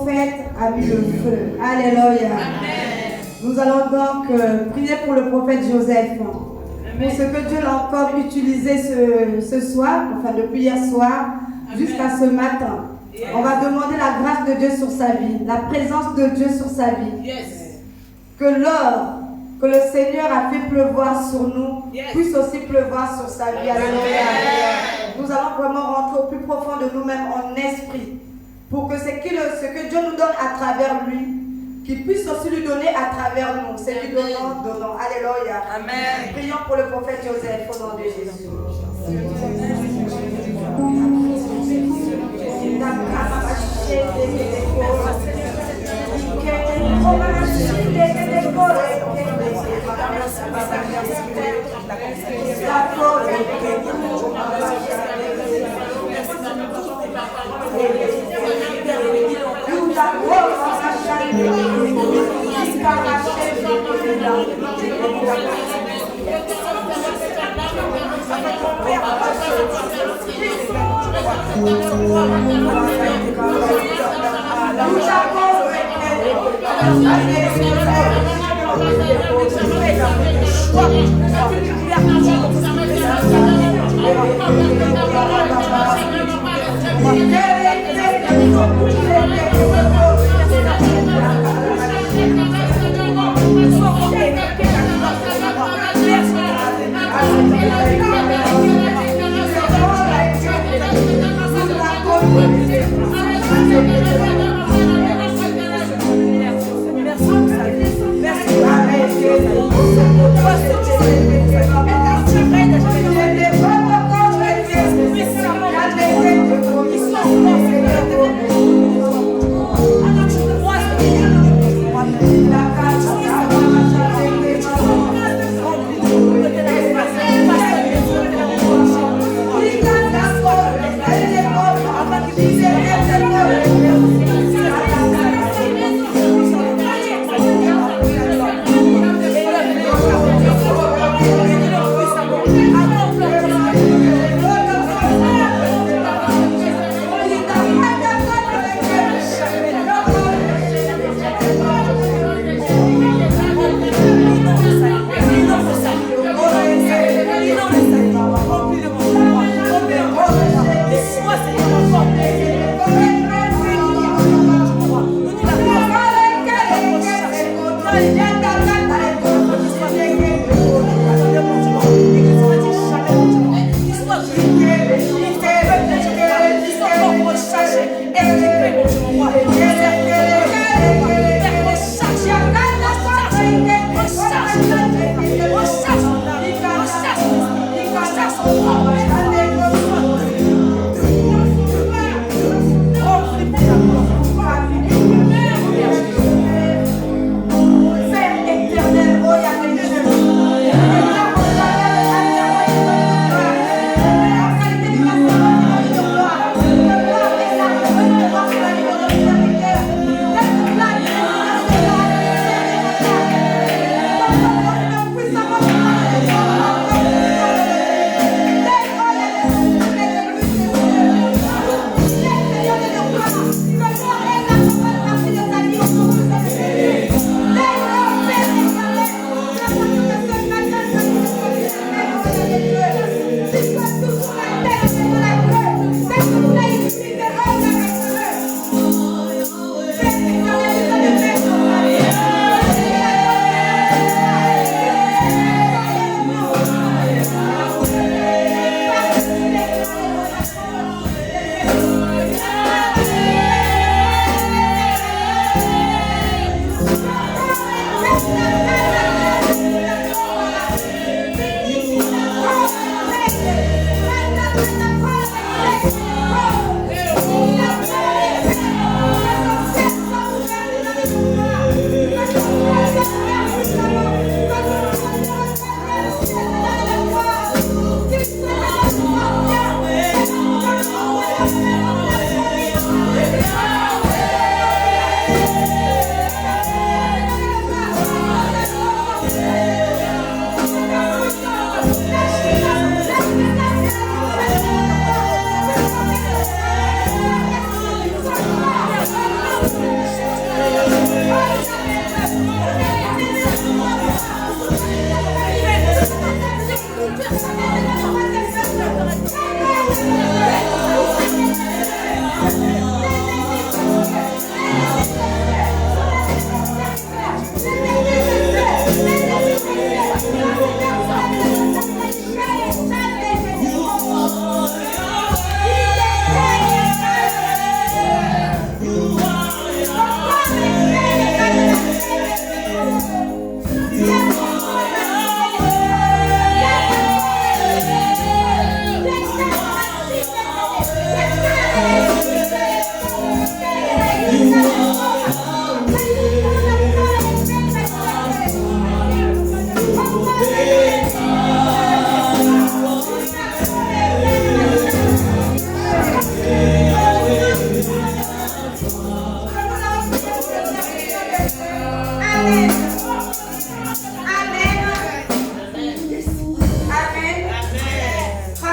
prophète a mis le feu. Alléluia. Amen. Nous allons donc prier pour le prophète Joseph. Pour ce que Dieu l'a encore utilisé ce soir, enfin depuis hier soir, jusqu'à ce matin. On va demander la grâce de Dieu sur sa vie, la présence de Dieu sur sa vie. Yes. Que l'or que le Seigneur a fait pleuvoir sur nous puisse aussi pleuvoir sur sa vie. Alléluia. Nous allons vraiment rentrer au plus profond de nous-mêmes en esprit pour que ce que Dieu nous donne à travers lui, qu'il puisse aussi lui donner à travers nous. C'est lui donnant. Alléluia. Amen. Prions pour le prophète Joseph au nom de Jésus. Seigneur,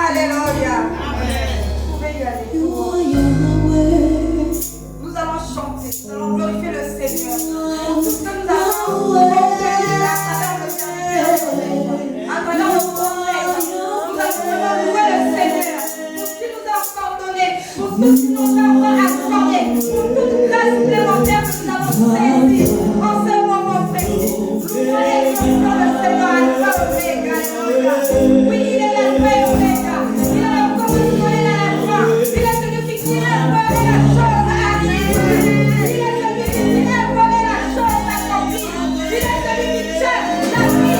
Alléluia. Vous pouvez y aller. Nous allons chanter, nous allons glorifier le Seigneur pour tout ce que nous avons obtenu à travers le Seigneur. À travers le prophète, nous allons louer le Seigneur pour ce qu'il nous a encore donné, pour tout ce qu'il nous a encore accordé, pour toute grâce supplémentaire que nous avons saisie en ce moment précis. Nous voyons le Seigneur Alpha Omega. Oui, il est l'Alpha et Omega. Il a le commencement et la fin. Il est celui qui tient la chose à vivre. Il est celui qui tient la chose à accomplir. Il est celui qui tient la vie.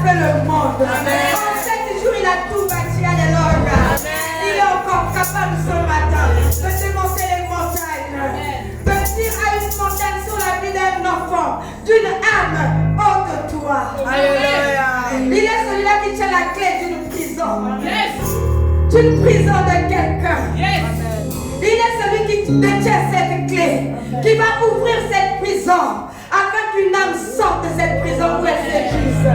fait le monde. En 7 jours, il a tout bâti. Alléluia. d'une âme hors de toi. Il est celui-là qui tient la clé d'une prison. D'une prison de quelqu'un. Il est celui qui détient cette clé, qui va ouvrir cette prison afin qu'une âme sorte de cette prison où elle s'épuise.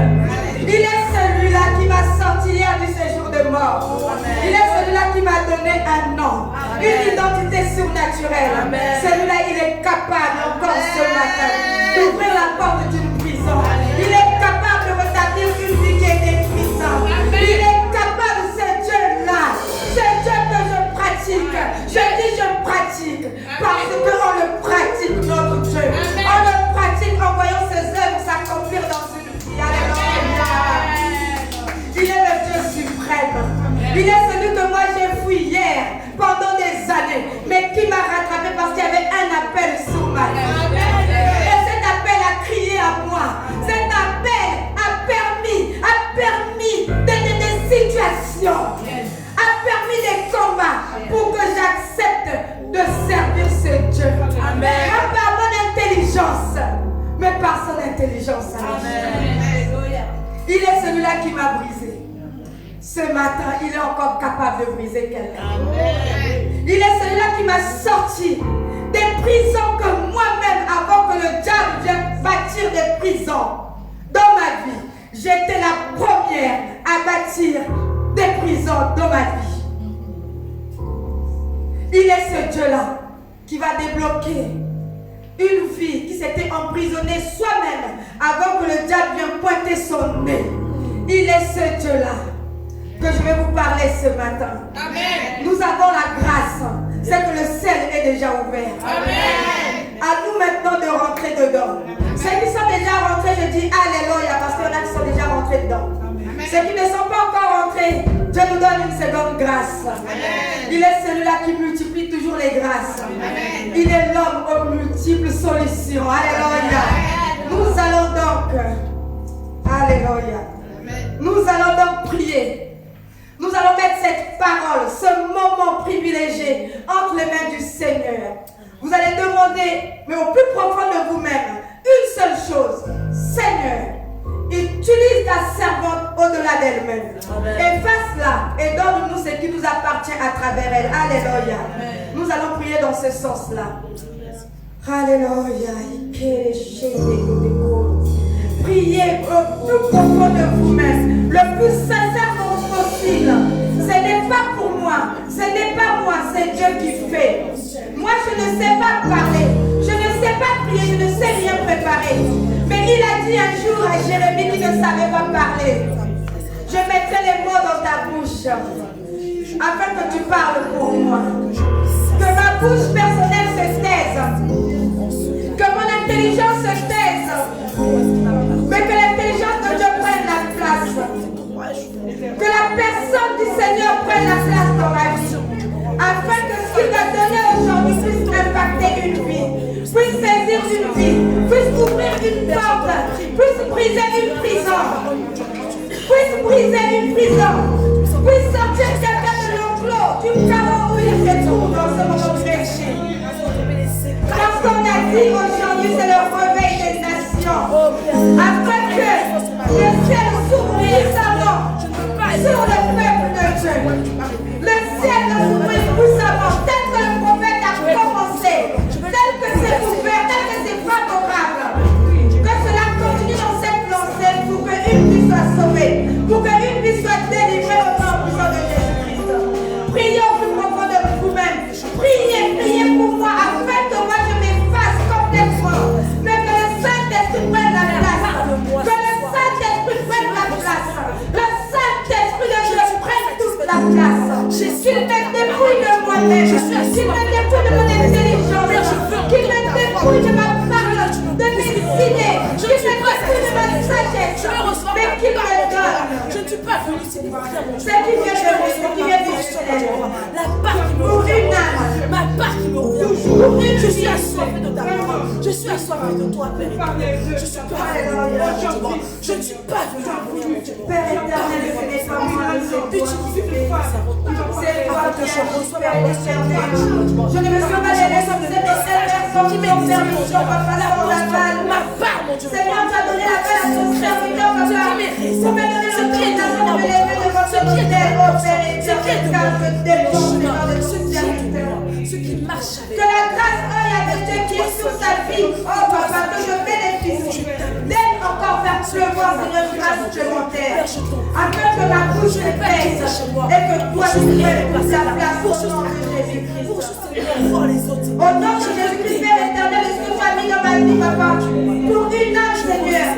Il est celui-là qui m'a sorti hier du séjour de mort. Il est celui-là qui m'a donné un nom, une identité surnaturelle. Celui-là, il est capable encore ce matin d'ouvrir la porte d'une prison. Il est capable de rétablir une vie qui est détruisante. Il est capable, ce Dieu-là, ce Dieu que je pratique. Je dis je pratique parce qu'on le pratique, notre Dieu. On le pratique en voyant ses œuvres s'accomplir dans une vie. Alléluia. Il est le Dieu suprême. Il est celui que moi j'ai fui hier pendant des années, mais qui m'a rattrapé parce qu'il y avait un appel sur ma vie. Et cet appel a crié à moi. Cet appel a permis des situations, a permis des combats pour que j'accepte de servir ce Dieu. Amen. Pas par mon intelligence, mais par son intelligence. Amen. Il est celui-là qui m'a brisé. Ce matin, il est encore capable de briser quelqu'un. Il est celui-là qui m'a sorti des prisons que moi-même, avant que le diable vienne bâtir des prisons dans ma vie, j'étais la première à bâtir des prisons dans ma vie. Il est ce Dieu-là qui va débloquer une vie qui s'était emprisonnée soi-même avant que le diable vienne pointer son nez. Il est ce Dieu-là que je vais vous parler ce matin. Amen. Nous avons la grâce. C'est que le ciel est déjà ouvert. Amen. À nous maintenant de rentrer dedans. Ceux qui sont déjà rentrés, je dis Alléluia, parce qu'il y en a qui sont déjà rentrés dedans. Amen. Ceux qui ne sont pas encore rentrés, Dieu nous donne une seconde grâce. Amen. Il est celui-là qui multiplie toujours les grâces. Amen. Il est l'homme aux multiples solutions. Alléluia. Amen. Nous allons donc, Alléluia. Amen. Nous allons donc prier. Nous allons mettre cette parole, ce moment privilégié entre les mains du Seigneur. Vous allez demander, mais au plus profond de vous-même, une seule chose. Seigneur, utilise ta servante au-delà d'elle-même. Efface-la et donne-nous ce qui nous appartient à travers elle. Alléluia. Nous allons prier dans ce sens-là. Alléluia. Priez au plus profond de vous-même, le plus sincèrement possible. Ce n'est pas pour moi, ce n'est pas moi, c'est Dieu qui fait. Moi, je ne sais pas parler, je ne sais pas prier, je ne sais rien préparer. Mais il a dit un jour à Jérémie qui ne savait pas parler, je mettrai les mots dans ta bouche afin que tu parles pour moi. Que ma bouche personnelle se taise, que mon intelligence se taise, mais que l'intelligence de Dieu prenne la place. Que la personne du Seigneur prenne la place dans ma vie. Afin que ce qu'il a donné aujourd'hui puisse impacter une vie, puisse saisir une vie, puisse ouvrir une porte, puisse briser une prison, puisse briser une prison, puisse sortir quelqu'un de l'enclos, du chaos où il se trouve dans ce moment de péché. Parce qu'on a dit aujourd'hui, c'est le réveil des nations. Afin que le ciel s'ouvre puissamment sur le peuple de Dieu. Le ciel s'ouvre puissamment tel que le prophète a commencé, tel que c'est ouvert, tel que c'est favorable. Que cela continue dans cette lancée pour qu'une vie soit sauvée, pour qu'une vie soit délivrée au nom puissant de Jésus-Christ. Priez au plus profond de vous-même. Priez pour moi afin que moi je m'efface complètement. Mais que le Saint-Esprit prenne la place. Que le Saint-Esprit prenne la place. Le Saint-Esprit de Dieu prenne toute la place. Qu'il me dépouille de moi-même. Qu'il me dépouille de mon intelligence. Qu'il me dépouille de ma parole, de mes idées. Qu'il me dépouille de ma sagesse. Mais qu'il me donne. Je ne suis pas venu ici pour faire mon ce qui vient de moi, ce qui vient du ciel. La part qui me revient. Ma part qui me revient. Je suis assoiffé de ta parole. Je suis assoiffé de toi, Père. Je suis pas venu. Je ne suis pas venu pour mon Dieu. Père éternel, ce n'est pas moi, c'est toi. C'est toi que je reçois, Père éternel. Je ne me suis pas laissé de cette personne qui m'ont permis, papa, la balle. Ma part, mon Seigneur, tu as donné la paix à ton serviteur, papa. Vous me donnez le temps de me lever devant ton autel, oh Père éternel, car je dépends du nom de ton serviteur. Que la grâce avec Dieu qui est sur sa vie, oh papa, que je bénéficie. D'aide encore faire pleuvoir, Seigneur, grâce supplémentaire. Afin que ma bouche pèse et que toi tu prennes ta place au nom de Jésus-Christ. Au nom de Jésus-Christ, Père éternel, ce que tu as mis dans ma vie, papa, pour une âme, Seigneur,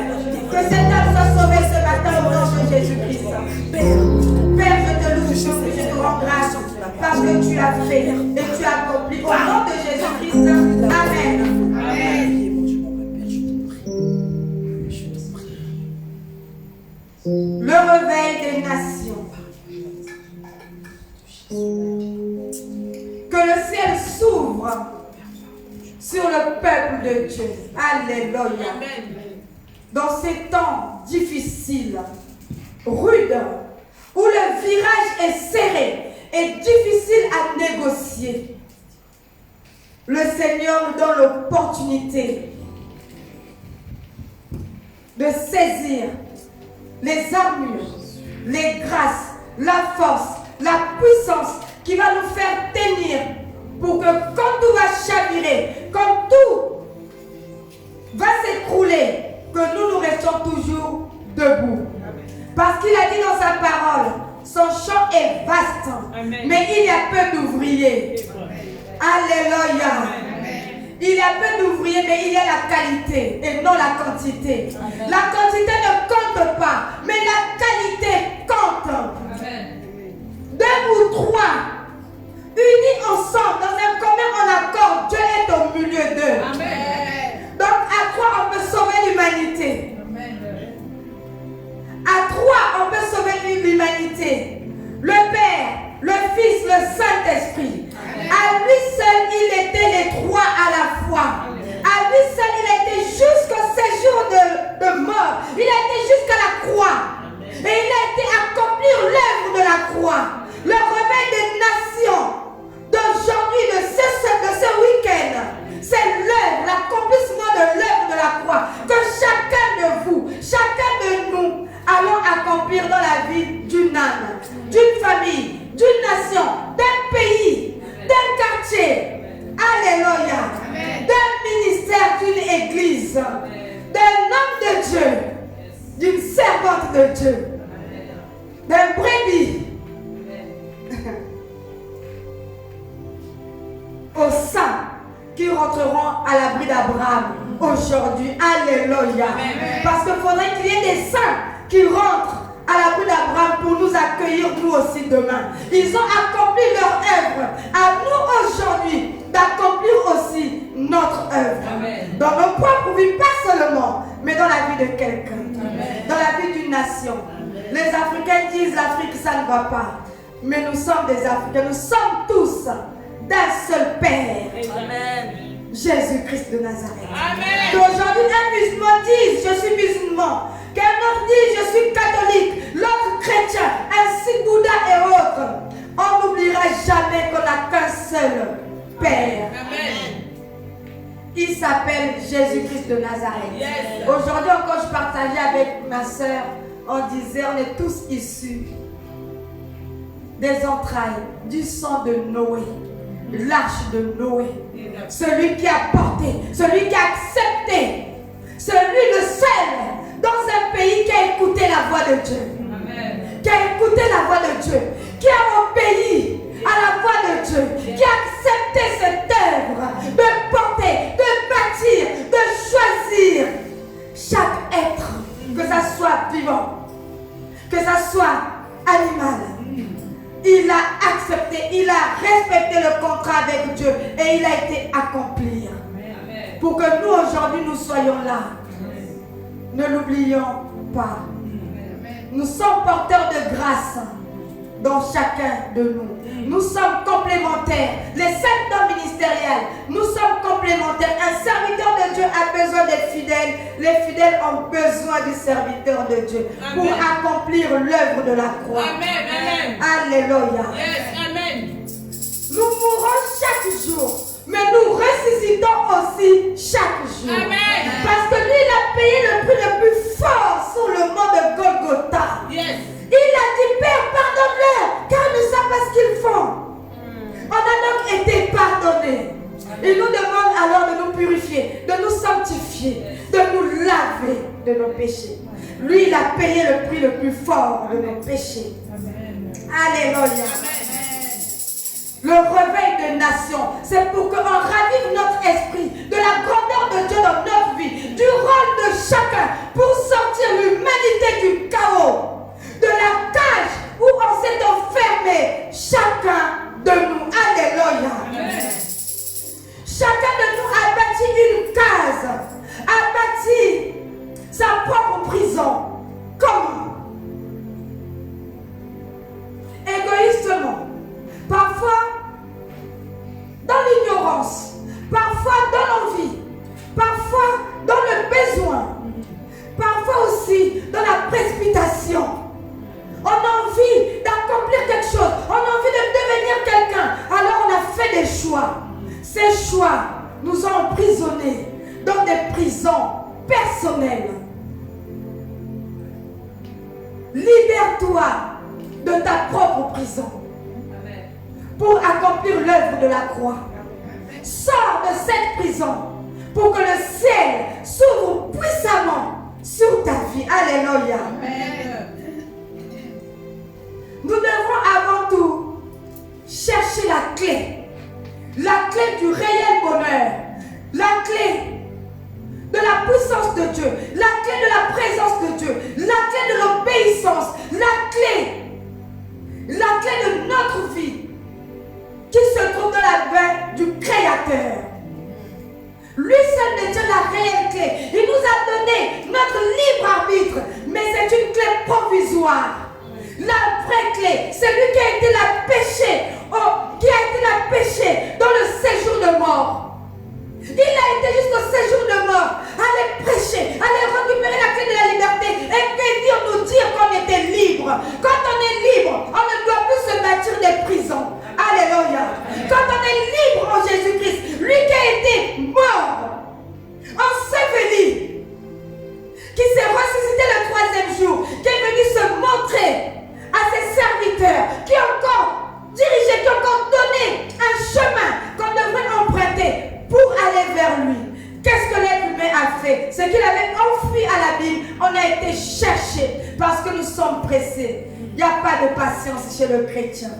que cette âme soit sauvée ce matin au nom de Jésus-Christ. Père, je te loue, je te rends grâce parce que tu as fait et tu as accompli. Au nom de Jésus-Christ, Amen. Amen. Le réveil des nations. Que le ciel s'ouvre sur le peuple de Dieu. Alléluia. Dans ces temps difficiles, rudes, où le virage est serré et difficile à négocier, le Seigneur nous donne l'opportunité de saisir les armures, les grâces, la force, la puissance qui va nous faire tenir pour que quand tout va chavirer, quand tout va s'écrouler, que nous restions toujours debout. Parce qu'il a dit dans sa parole, son champ est vaste, mais il y a peu d'ouvriers. Alléluia. Il y a peu d'ouvriers, mais il y a la qualité et non la quantité. Amen. La quantité ne compte pas, mais la qualité compte. Amen. 2 ou 3, unis ensemble, dans un commun accord, Dieu est au milieu d'eux. Donc à 3, on peut sauver l'humanité. À 3, on peut sauver l'humanité. Le Père, le Fils, le Saint-Esprit. À lui seul, il était les 3 à la fois. À lui seul, il a été jusqu'au séjour de mort. Il a été jusqu'à la croix. Et il a été accomplir l'œuvre de la croix. Le réveil des nations d'aujourd'hui, de ce week-end, c'est l'œuvre, l'accomplissement de l'œuvre de la croix. Que chacun de vous, chacun de nous, allons accomplir dans la vie d'une âme, d'une famille, d'une nation, d'un pays, d'un quartier, alléluia, d'un ministère, d'une église, d'un homme de Dieu, d'une servante de Dieu, d'un brebis, aux saints qui rentreront à l'abri d'Abraham aujourd'hui, alléluia, parce qu'il faudrait qu'il y ait des saints qui rentrent à l'abri d'Abraham pour nous accueillir nous aussi demain. Ils ont accompli leur œuvre. À nous aujourd'hui d'accomplir aussi notre œuvre. Dans nos propres vies, pas seulement, mais dans la vie de quelqu'un. Dans la vie d'une nation. Les Africains disent l'Afrique ça ne va pas. Mais nous sommes des Africains. Nous sommes tous d'un seul Père. Jésus-Christ de Nazareth. Aujourd'hui, un musulman dit je suis musulman. Qu'un autre dit je suis catholique, l'autre chrétien, ainsi Bouddha et autres. On n'oubliera jamais qu'on n'a qu'un seul Père. Amen. Il s'appelle Jésus-Christ de Nazareth. Aujourd'hui encore je partageais avec ma soeur, on disait on est tous issus des entrailles, du sang de Noé, l'arche de Noé. Celui qui a porté, celui qui a accepté, celui le seul dans un pays qui a écouté la voix de Dieu. Amen. Qui a écouté la voix de Dieu, qui a obéi à la voix de Dieu, qui a accepté cette œuvre de porter, de bâtir, de choisir chaque être, que ça soit vivant, que ça soit animal. Il a accepté, il a respecté le contrat avec Dieu et il a été accompli. Pour que nous aujourd'hui nous soyons là. Ne l'oublions pas. Nous sommes porteurs de grâce dans chacun de nous. Nous sommes complémentaires. Les 5 dons ministériels, nous sommes complémentaires. Un serviteur de Dieu a besoin des fidèles. Les fidèles ont besoin du serviteur de Dieu. Amen. Pour accomplir l'œuvre de la croix. Amen. Alléluia. Amen. Nous mourons chaque jour, mais nous ressuscitons aussi chaque jour. Amen. Parce que lui, il a payé le prix le plus fort sur le mont de Golgotha. Yes. Il a dit, Père, pardonne-leur, car ils ne savent pas ce qu'ils font. On a donc été pardonnés. Il nous demande alors de nous purifier, de nous sanctifier, de nous laver de nos péchés. Lui, il a payé le prix le plus fort de nos péchés. Alléluia. Le réveil des nations, c'est pour qu'on ravive notre esprit de la grandeur de Dieu dans notre vie, du rôle de chacun pour sortir l'humanité du chaos, de la cage où on s'est enfermé, chacun de nous. Alléluia. Chacun de nous a bâti une case, a bâti sa propre prison. Comment? Égoïstement. Parfois dans l'ignorance, parfois dans l'envie, parfois dans le besoin, parfois aussi dans la précipitation. On a envie d'accomplir quelque chose, on a envie de devenir quelqu'un, alors on a fait des choix. Ces choix nous ont emprisonnés dans des prisons personnelles. Libère-toi de ta propre prison pour accomplir l'œuvre de la croix. Sors de cette prison pour que le ciel s'ouvre puissamment sur ta vie. Alléluia. Nous devons avant tout chercher la clé du réel bonheur, la clé de la puissance de Dieu, la clé de la présence de Dieu, la clé de l'obéissance, la clé de notre vie qui se trouve dans la main du Créateur. Lui seul détient la réelle clé. Il nous a donné notre libre arbitre, mais c'est une clé provisoire. La vraie clé, c'est lui qui a été la péché, dans le séjour de mort. Il a été jusqu'au séjour de mort, aller prêcher, aller récupérer la clé de la liberté et nous dire qu'on était libre. Quand on est libre, on ne doit plus se bâtir des prisons. Alléluia. Quand on est libre en Jésus-Christ, lui qui a été mort, enseveli, qui s'est ressuscité le troisième jour, qui est venu se montrer à ses serviteurs, qui ont encore dirigé, qui ont encore donné un chemin qu'on devrait emprunter pour aller vers lui. Qu'est-ce que l'être humain a fait? C'est qu'il avait enfoui à la Bible. On a été cherché parce que nous sommes pressés. Il n'y a pas de patience chez le chrétien.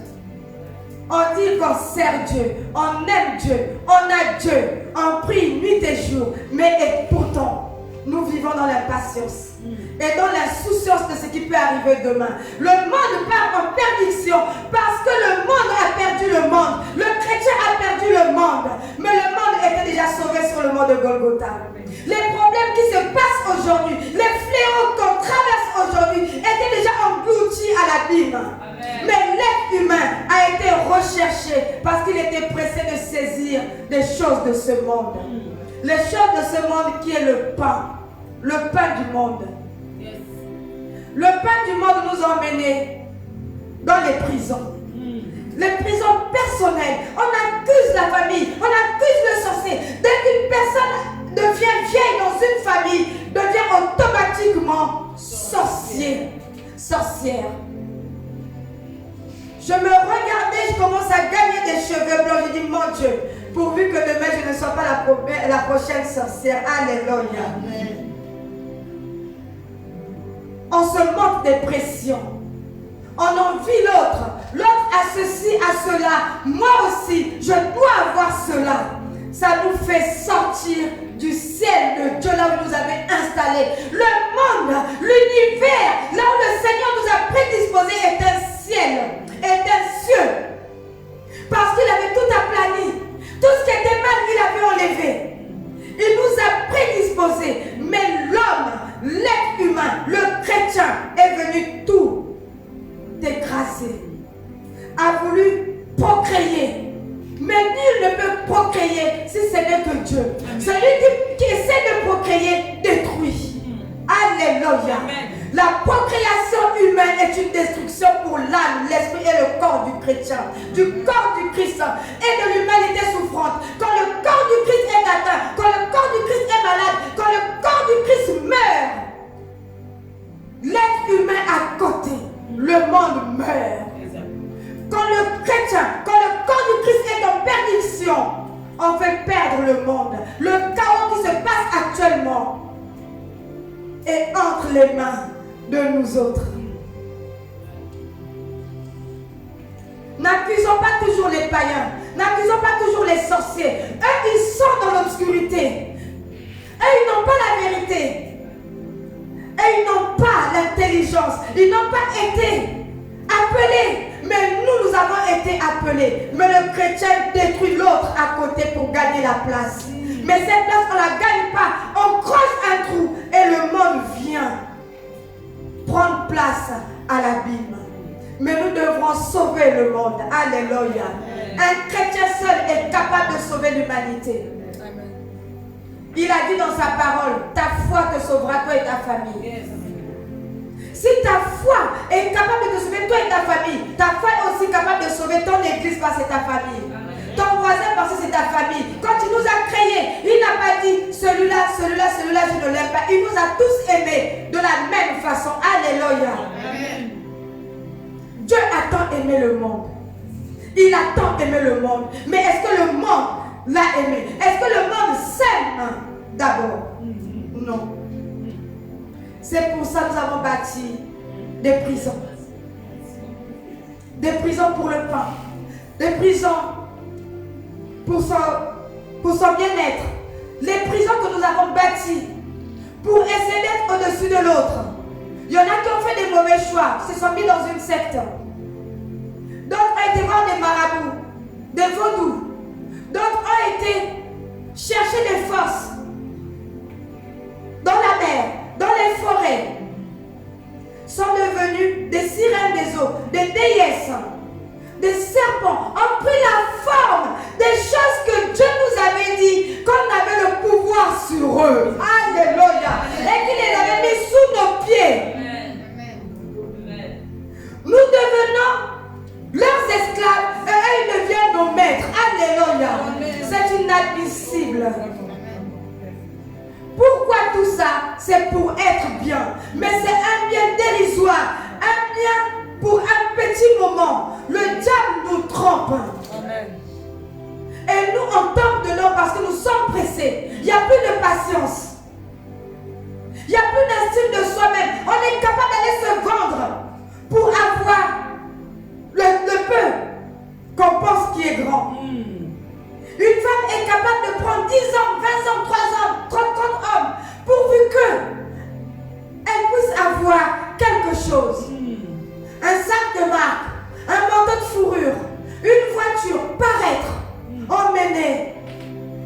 On dit qu'on sert Dieu, on aime Dieu, on a Dieu, on prie nuit et jour, mais pourtant, nous vivons dans l'impatience et dans l'insouciance de ce qui peut arriver demain. Le monde part en perdition parce que le monde a perdu le monde. Le chrétien a perdu le monde, mais le monde était déjà sauvé sur le mont de Golgotha. Les problèmes qui se passent aujourd'hui, les fléaux qu'on traverse aujourd'hui étaient déjà engloutis à l'abîme. Mais l'être humain a été recherché parce qu'il était pressé de saisir des choses de ce monde. Les choses de ce monde qui est le pain du monde. Le pain du monde nous a emmenés dans les prisons. Les prisons personnelles. On accuse la famille, on accuse le sorcier. Dès qu'une personne devient vieille dans une famille, devient automatiquement sorcier, sorcière. Je me regardais, je commence à gagner des cheveux blancs. Je dis, mon Dieu, pourvu que demain je ne sois pas la prochaine sorcière. Alléluia. Amen. On se manque de pression. On envie l'autre. L'autre a ceci, a cela. Moi aussi, je dois avoir cela. Ça nous fait sortir du ciel de Dieu, là où nous avait installé. Le monde, l'univers, là où le Seigneur nous a prédisposé est un ciel, est un cieux. Parce qu'il avait tout aplani. Tout ce qui était mal, il avait enlevé. Il nous a prédisposé. Mais l'homme, l'être humain, le chrétien est venu tout écraser. A voulu procréer. Mais nul ne peut procréer si ce n'est que Dieu. Celui qui essaie de procréer détruit. Alléluia. La procréation humaine est une destruction pour l'âme, l'esprit et le corps du chrétien, du corps du Christ et de l'humanité souffrante. Quand le corps du Christ est atteint, quand le corps du Christ est malade, quand le corps du Christ meurt, l'être humain à côté, le monde meurt. Quand le chrétien, quand le corps du Christ est en perdition, on fait perdre le monde. Le chaos qui se passe actuellement est entre les mains de nous autres. N'accusons pas toujours les païens, n'accusons pas toujours les sorciers. Eux, ils sont dans l'obscurité. Eux, ils n'ont pas la vérité. Eux, ils n'ont pas l'intelligence. Ils n'ont pas été appelés. Mais nous avons été appelés. Mais le chrétien détruit l'autre à côté pour gagner la place. Mais cette place, on ne la gagne pas. On creuse un trou et le monde vient prendre place à l'abîme. Mais nous devrons sauver le monde. Alléluia. Un chrétien seul est capable de sauver l'humanité. Il a dit dans sa parole, ta foi te sauvera, toi et ta famille. Si ta foi est capable de te sauver, toi et ta famille, ta foi est aussi capable de sauver ton église parce que c'est ta famille. Ton voisin parce que c'est ta famille. Quand il nous a créés, il n'a pas dit celui-là, celui-là, celui-là, je ne l'aime pas. Il nous a tous aimés de la même façon. Alléluia. Amen. Dieu a tant aimé le monde. Il a tant aimé le monde. Mais est-ce que le monde l'a aimé? Est-ce que le monde s'aime d'abord? Non. C'est pour ça que nous avons bâti des prisons. Des prisons pour le pain. Des prisons pour son bien-être. Les prisons que nous avons bâties pour essayer d'être au-dessus de l'autre. Il y en a qui ont fait des mauvais choix, se sont mis dans une secte. D'autres ont été voir des marabouts, des vaudous. D'autres ont été chercher des forces dans la mer, dans les forêts. Sont devenus des sirènes des eaux, des déesses, des serpents, ont pris la forme des choses que Dieu nous avait dit qu'on avait le pouvoir sur eux. Alléluia. Et qu'il les avait mis sous nos pieds. Nous devenons leurs esclaves et eux ils deviennent nos maîtres. Alléluia. C'est inadmissible. Pourquoi tout ça? C'est pour être bien. Mais c'est un bien dérisoire. Un bien pour un petit moment. Le diable nous trompe. Amen. Et nous on tombe dedans parce que nous sommes pressés. Il n'y a plus de patience. Il n'y a plus d'estime de soi-même. On est capable d'aller se vendre pour avoir le peu qu'on pense qui est grand. Une femme est capable de prendre 10 hommes, 20 hommes, 3 hommes, 30 hommes, pourvu qu'elle puisse avoir quelque chose. Un sac de marque, un manteau de fourrure, une voiture, paraître, emmener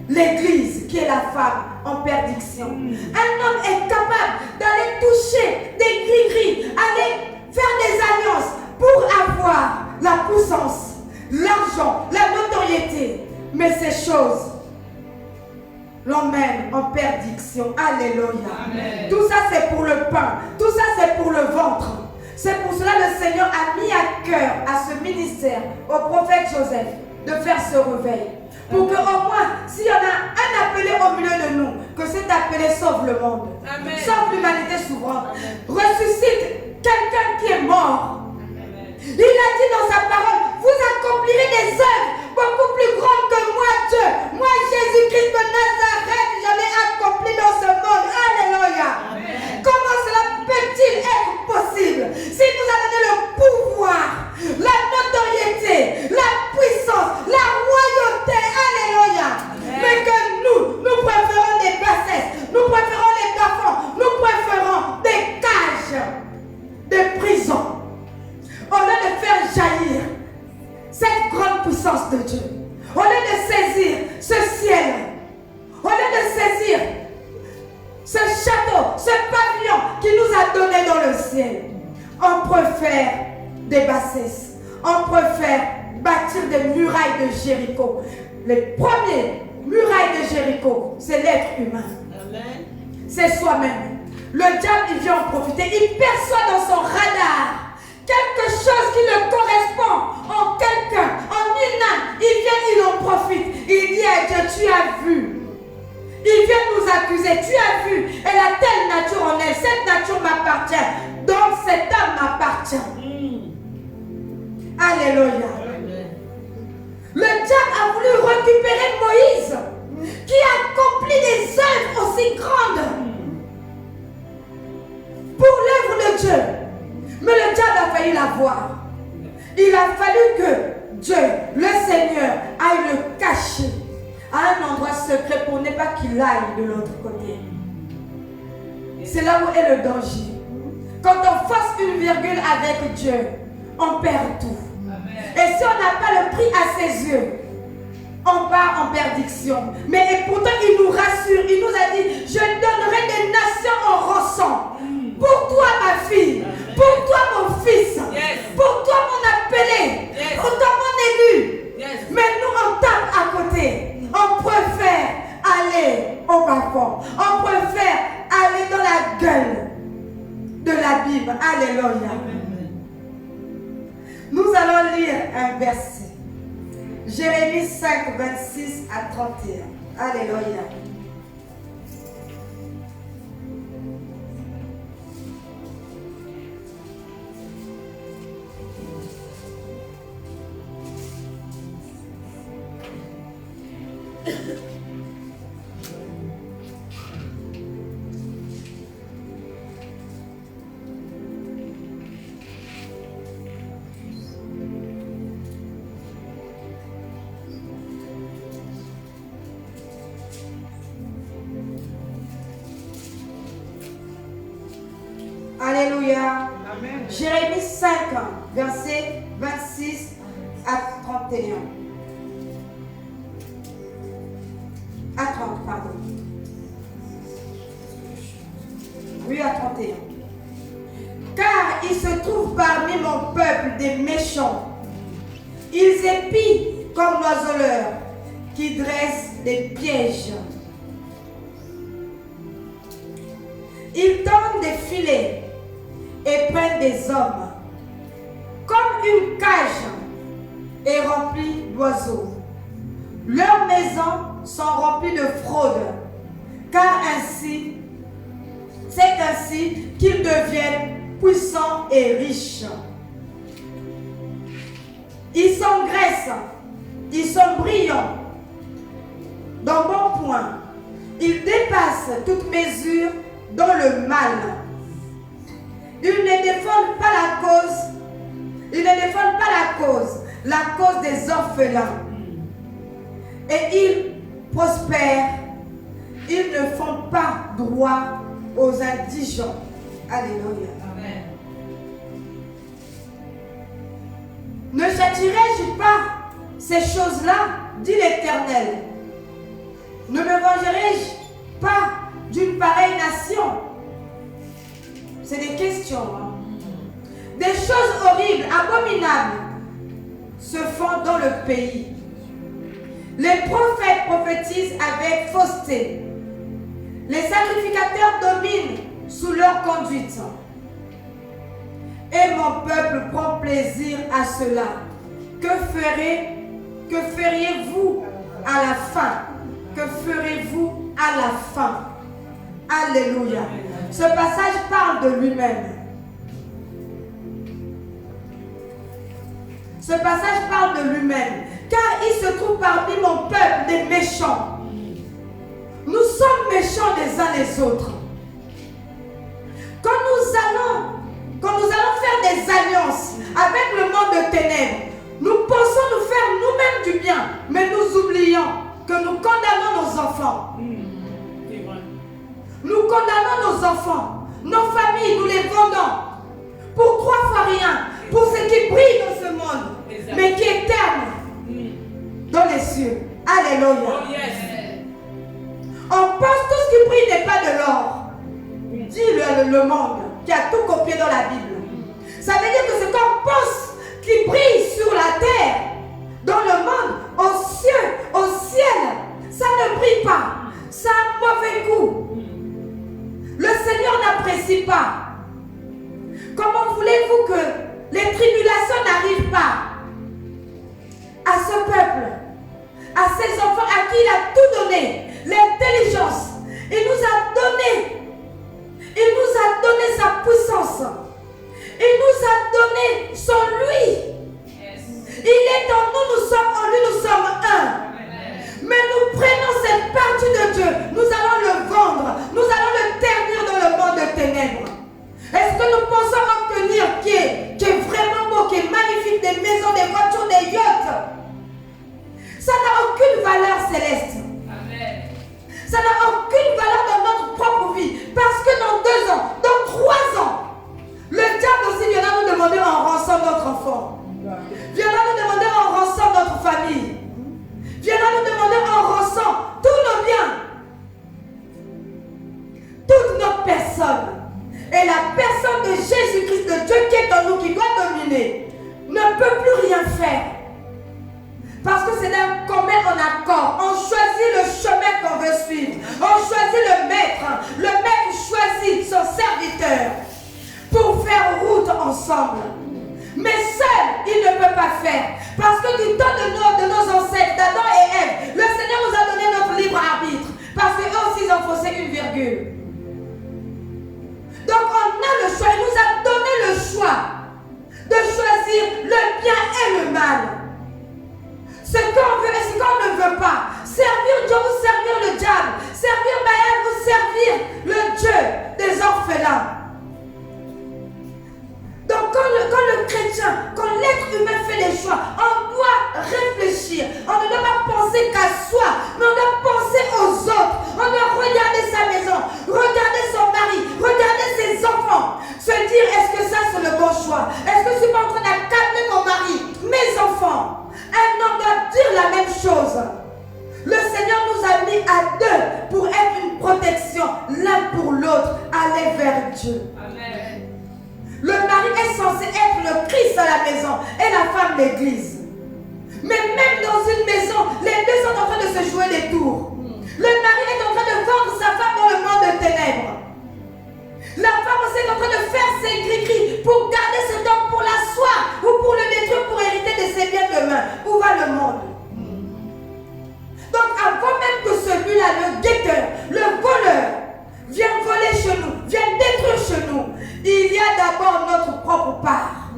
l'église qui est la femme en perdition. Un homme est capable d'aller toucher des gris-gris, aller faire des alliances pour avoir la puissance, l'argent, la notoriété. Mais ces choses l'emmènent en perdition. Alléluia. Amen. Tout ça c'est pour le pain. Tout ça c'est pour le ventre. C'est pour cela que le Seigneur a mis à cœur à ce ministère, au prophète Joseph, de faire ce réveil. Pour que au moins, s'il y en a un appelé au milieu de nous, que cet appelé sauve le monde. Amen. Sauve l'humanité souveraine. Ressuscite quelqu'un qui est mort. Amen. Il a dit dans sa parole, vous accomplirez des œuvres beaucoup plus grandes que moi, Dieu. Moi, Jésus-Christ de Nazareth, je l'ai accompli dans ce monde. Alléluia. Amen. Comment cela peut-il être possible si nous a donné le pouvoir, la notoriété, la puissance, la royauté. Alléluia. Amen. Mais que nous préférons des bassesses, nous préférons les bas-fonds, nous préférons des cages, des prisons, au lieu de faire jaillir cette grande puissance de Dieu, au lieu de saisir ce ciel, au lieu de saisir ce château, ce pavillon qui nous a donné dans le ciel, on préfère des bassesses, on préfère bâtir des murailles de Jéricho. Les premières murailles de Jéricho, c'est l'être humain. C'est soi-même. Le diable, il vient en profiter. Il perçoit dans son radar quelque chose qui le correspond en quelqu'un, en une âme. Il vient, il en profite. Il dit à Dieu, tu as vu. Il vient nous accuser. Tu as vu. Elle a telle nature en elle. Cette nature m'appartient. Donc, cet homme m'appartient. Alléluia. Le diable a voulu récupérer Moïse, qui a accompli des œuvres aussi grandes pour l'œuvre de Dieu. Mais le diable a failli la voir. Il a fallu que Dieu, le Seigneur, aille le cacher à un endroit secret pour ne pas qu'il aille de l'autre côté. C'est là où est le danger. Quand on force une virgule avec Dieu, on perd tout. Et si on n'a pas le prix à ses yeux, on part en perdition. Mais et pourtant, il nous rassure. Il nous a dit, je donnerai des nations en rançon. Pour toi, ma fille. Pour toi, mon fils. Pour toi, mon appelé. Pour toi, mon élu. Mais nous, on tape à côté. On préfère aller au balcon. On préfère aller dans la gueule de la Bible. Alléluia. Nous allons lire un verset. Jérémie 5, 26 à 31. Alléluia. Alléluia. Amen. Jérémie 5, verset 26 à 31. À 30, pardon. Oui, à 31. Car il se trouve parmi mon peuple des méchants. Ils épient comme l'oiseleur qui dresse des pièges. Ils tendent des filets et prennent des hommes. Comme une cage est remplie d'oiseaux. Leurs maisons sont remplies de fraude. Car c'est ainsi qu'ils deviennent puissants et riches. Ils s'engraissent, ils sont brillants. Dans mon point, ils dépassent toute mesure dans le mal. Ils ne défendent pas la cause des orphelins. Et ils prospèrent. Ils ne font pas droit aux indigents. Alléluia. Amen. Ne châtirai-je pas ces choses-là, dit l'Éternel? Ne me vengerai-je pas d'une pareille nation? C'est des questions. Hein? Des choses horribles, abominables se font dans le pays. Les prophètes prophétisent avec fausseté. Les sacrificateurs dominent sous leur conduite. Et mon peuple prend plaisir à cela. Que feriez-vous à la fin? Que ferez-vous à la fin? Alléluia. Ce passage parle de lui-même. Ce passage parle de lui-même. Car il se trouve parmi mon peuple des méchants. Nous sommes méchants les uns les autres. Quand nous allons faire des alliances avec le monde de ténèbres, nous pensons nous faire nous-mêmes du bien, mais nous oublions que nous condamnons nos enfants. Nous condamnons nos enfants, nos familles, nous les vendons pour 3 fois rien, pour ce qui brille dans ce monde, mais qui est terne dans les cieux. Alléluia. Oh yes. On pense tout ce qui brille n'est pas de l'or. Dit le monde qui a tout copié dans la Bible. Ça veut dire que ce qu'on pense qui brille sur la terre, dans le monde, au ciel, ça ne brille pas. Ça a un mauvais goût. Le Seigneur n'apprécie pas. Comment voulez-vous que les tribulations n'arrivent pas à ce peuple, à ces enfants à qui il a tout donné, l'intelligence? Il nous a donné sa puissance. Il nous a donné son lui. Il est en nous, nous sommes en lui, nous sommes un. Mais nous prenons cette partie de Dieu, nous allons le vendre, nous allons le ternir dans le monde de ténèbres. Est-ce que nous pensons obtenir qui est vraiment beau, qui est magnifique, des maisons, des voitures, des yachts? Ça n'a aucune valeur céleste. Amen. Ça n'a aucune valeur dans notre propre vie. Parce que dans 2 ans, dans 3 ans, le diable aussi viendra nous demander en rançon notre enfant. Viendra nous demander en rançon notre famille. Viendra nous demander en rançon tous nos biens. Toute notre personne. Et la personne de Jésus-Christ, de Dieu qui est en nous, qui doit dominer, ne peut plus rien faire. Parce que c'est d'un commun en accord. On choisit le chemin qu'on veut suivre. On choisit le maître. Le maître choisit son serviteur pour faire route ensemble. Mais seul, il ne peut pas faire. Parce que du temps de nos ancêtres, d'Adam et Ève, le Seigneur nous a donné notre libre arbitre. Parce qu'eux aussi, ils ont faussé une virgule. Donc on a le choix. Il nous a donné le choix de choisir le bien et le mal. Ce qu'on veut et ce qu'on ne veut pas. Servir Dieu ou servir le diable. Servir Baal ou servir le Dieu des orphelins. Donc quand le chrétien, quand l'être humain fait les choix, on doit réfléchir. On ne doit pas penser qu'à soi, mais on doit penser aux autres. On doit regarder sa maison, regarder son mari, regarder ses enfants. Se dire, est-ce que ça c'est le bon choix? Est-ce que je suis pas en train d'accabler mon mari, mes enfants? Un homme doit dire la même chose. Le Seigneur nous a mis à 2 pour être une protection, l'un pour l'autre, aller vers Dieu. Amen. Le mari est censé être le Christ à la maison et la femme l'église. Mais même dans une maison, les deux sont en train de se jouer des tours. Le mari est en train de vendre sa femme dans le monde de ténèbres. La femme aussi est en train de faire ses gris-gris pour garder cet homme pour l'asseoir ou pour le détruire, pour hériter de ses biens demain. Où va le monde? Donc avant même que celui-là, le guetteur, le voleur, vienne voler chez nous, vienne détruire chez nous, il y a d'abord notre propre part.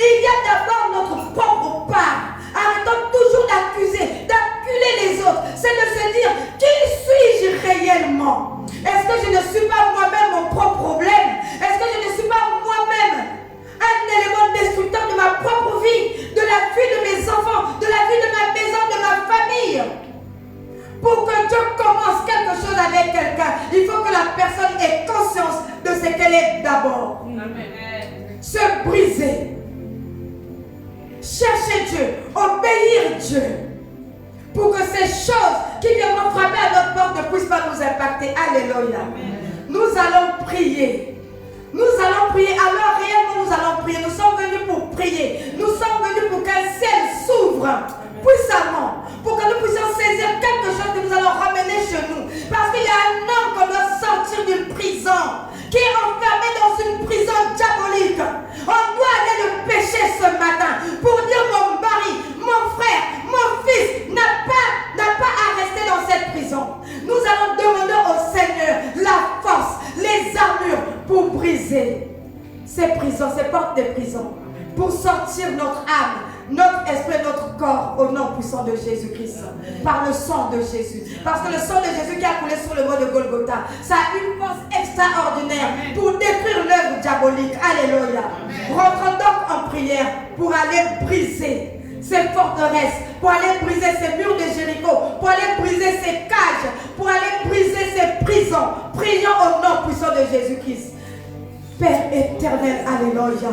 Il y a d'abord notre propre part. Arrêtons toujours d'accuser, d'acculer les autres. C'est de se dire, qui suis-je réellement? Est-ce que je ne suis pas moi-même mon propre problème? Est-ce que je ne suis pas moi-même un élément destructeur de ma propre vie, de la vie de mes enfants, de la vie de ma maison, de ma famille? Pour que Dieu commence quelque chose avec quelqu'un, il faut que la personne ait conscience de ce qu'elle est d'abord. Se briser. Chercher Dieu, obéir Dieu. Pour que ces choses qui viendront frapper à notre porte ne puissent pas nous impacter. Alléluia. Nous allons prier. Nous allons prier. Alors réellement nous allons prier. Nous sommes venus pour prier. Nous sommes venus pour qu'un ciel s'ouvre puissamment. Pour que nous puissions saisir quelque chose que nous allons ramener chez nous. Parce qu'il y a un homme qu'on doit sortir d'une prison. Qui est enfermé dans une prison diabolique. On doit aller le pécher ce matin. Pour dire mon mari, mon frère, mon fils n'a pas à rester dans cette prison. Nous allons demander au Seigneur la force, les armures pour briser ces prisons, ces portes de prison. Pour sortir notre âme, notre esprit, notre corps au nom puissant de Jésus-Christ. Par le sang de Jésus. Parce que le sang de Jésus qui a coulé sur le mont de Golgotha, ça a une force extraordinaire pour détruire l'œuvre diabolique. Alléluia. Rentrons donc en prière pour aller briser ces forteresses, pour aller briser ces murs de Jéricho, pour aller briser ces cages, pour aller briser ces prisons. Prions au nom puissant de Jésus-Christ. Père éternel, alléluia.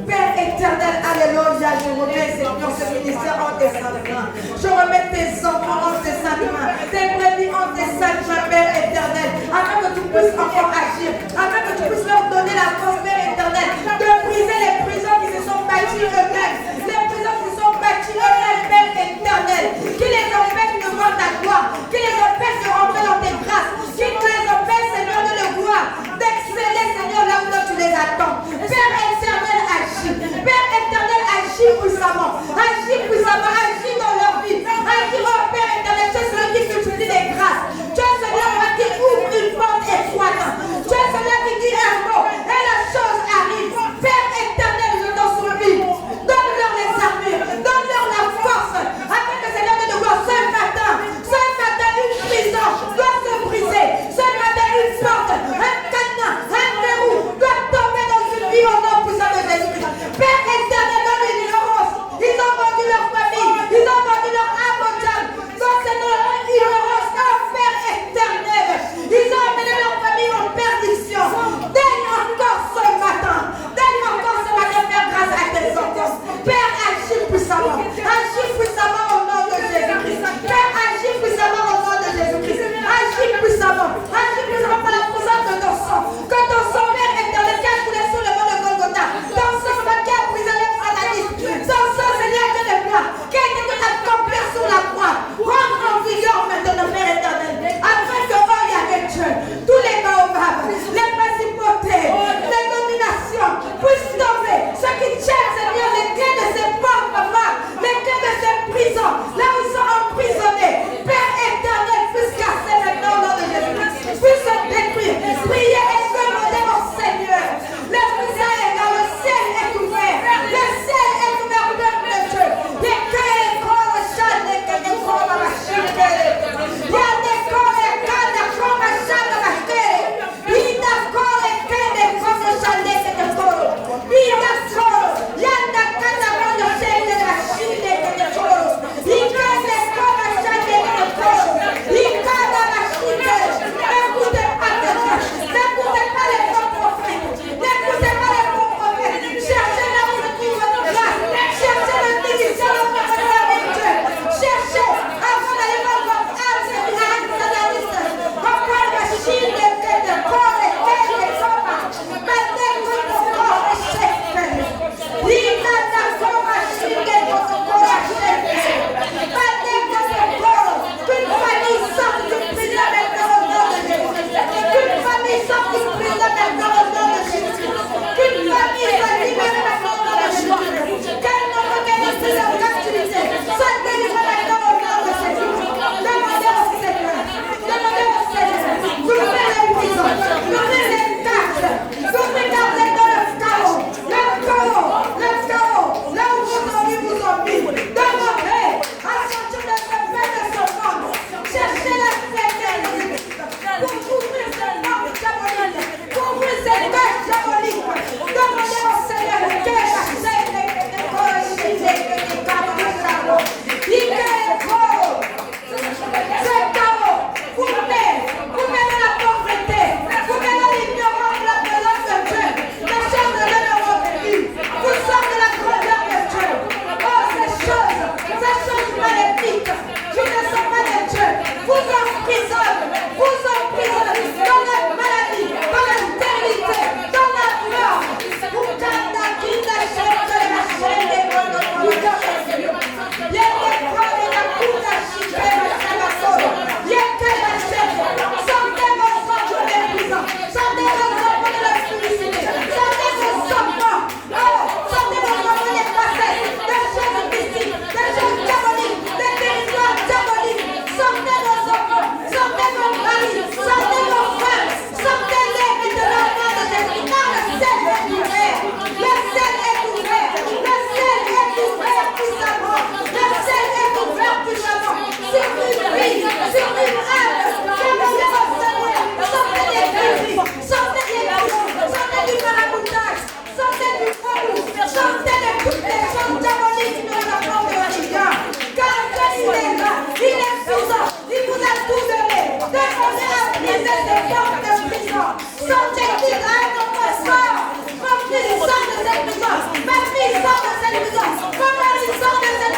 Père éternel, alléluia, je remets Seigneur ce ministère en tes saintes mains. Je remets tes enfants en tes saintes mains, tes brebis en tes saintes mains, Père éternel, afin que tu puisses encore agir, afin que tu puisses leur donner la force, Père éternel, de briser les prisons qui se sont bâties eux-mêmes, les prisons qui se sont bâties eux-mêmes, Père éternel, qui les empêchent de voir ta gloire, qui les empêchent de rentrer dans tes grâces, qui les empêchent, Seigneur, de le voir, d'exceller, Seigneur, là où toi tu les attends. Père éternel, agis. Père éternel, agis puissamment. Agis puissamment, agis dans leur vie. Agis, oh Père éternel, tu es celui qui multiplie les grâces. Tu es celui qui ouvre une porte étroite. Tu es celui qui dit un mot. Et puissamment. Le ciel est ouvert puissamment. Sur une vie, sur une âme. Sortez des guéris, sortez des guéris, sortez du maraboutage, sortez du fou, sortez de toutes les choses diaboliques de la part de Vatican. Car il est là, il est puissant, il vous a tout donné. Demandez à briser ces portes de prison. Sortez qui règne notre sort. Mon fils sort de cette prison. Ma fille sort de cette prison. Mon mari sort de cette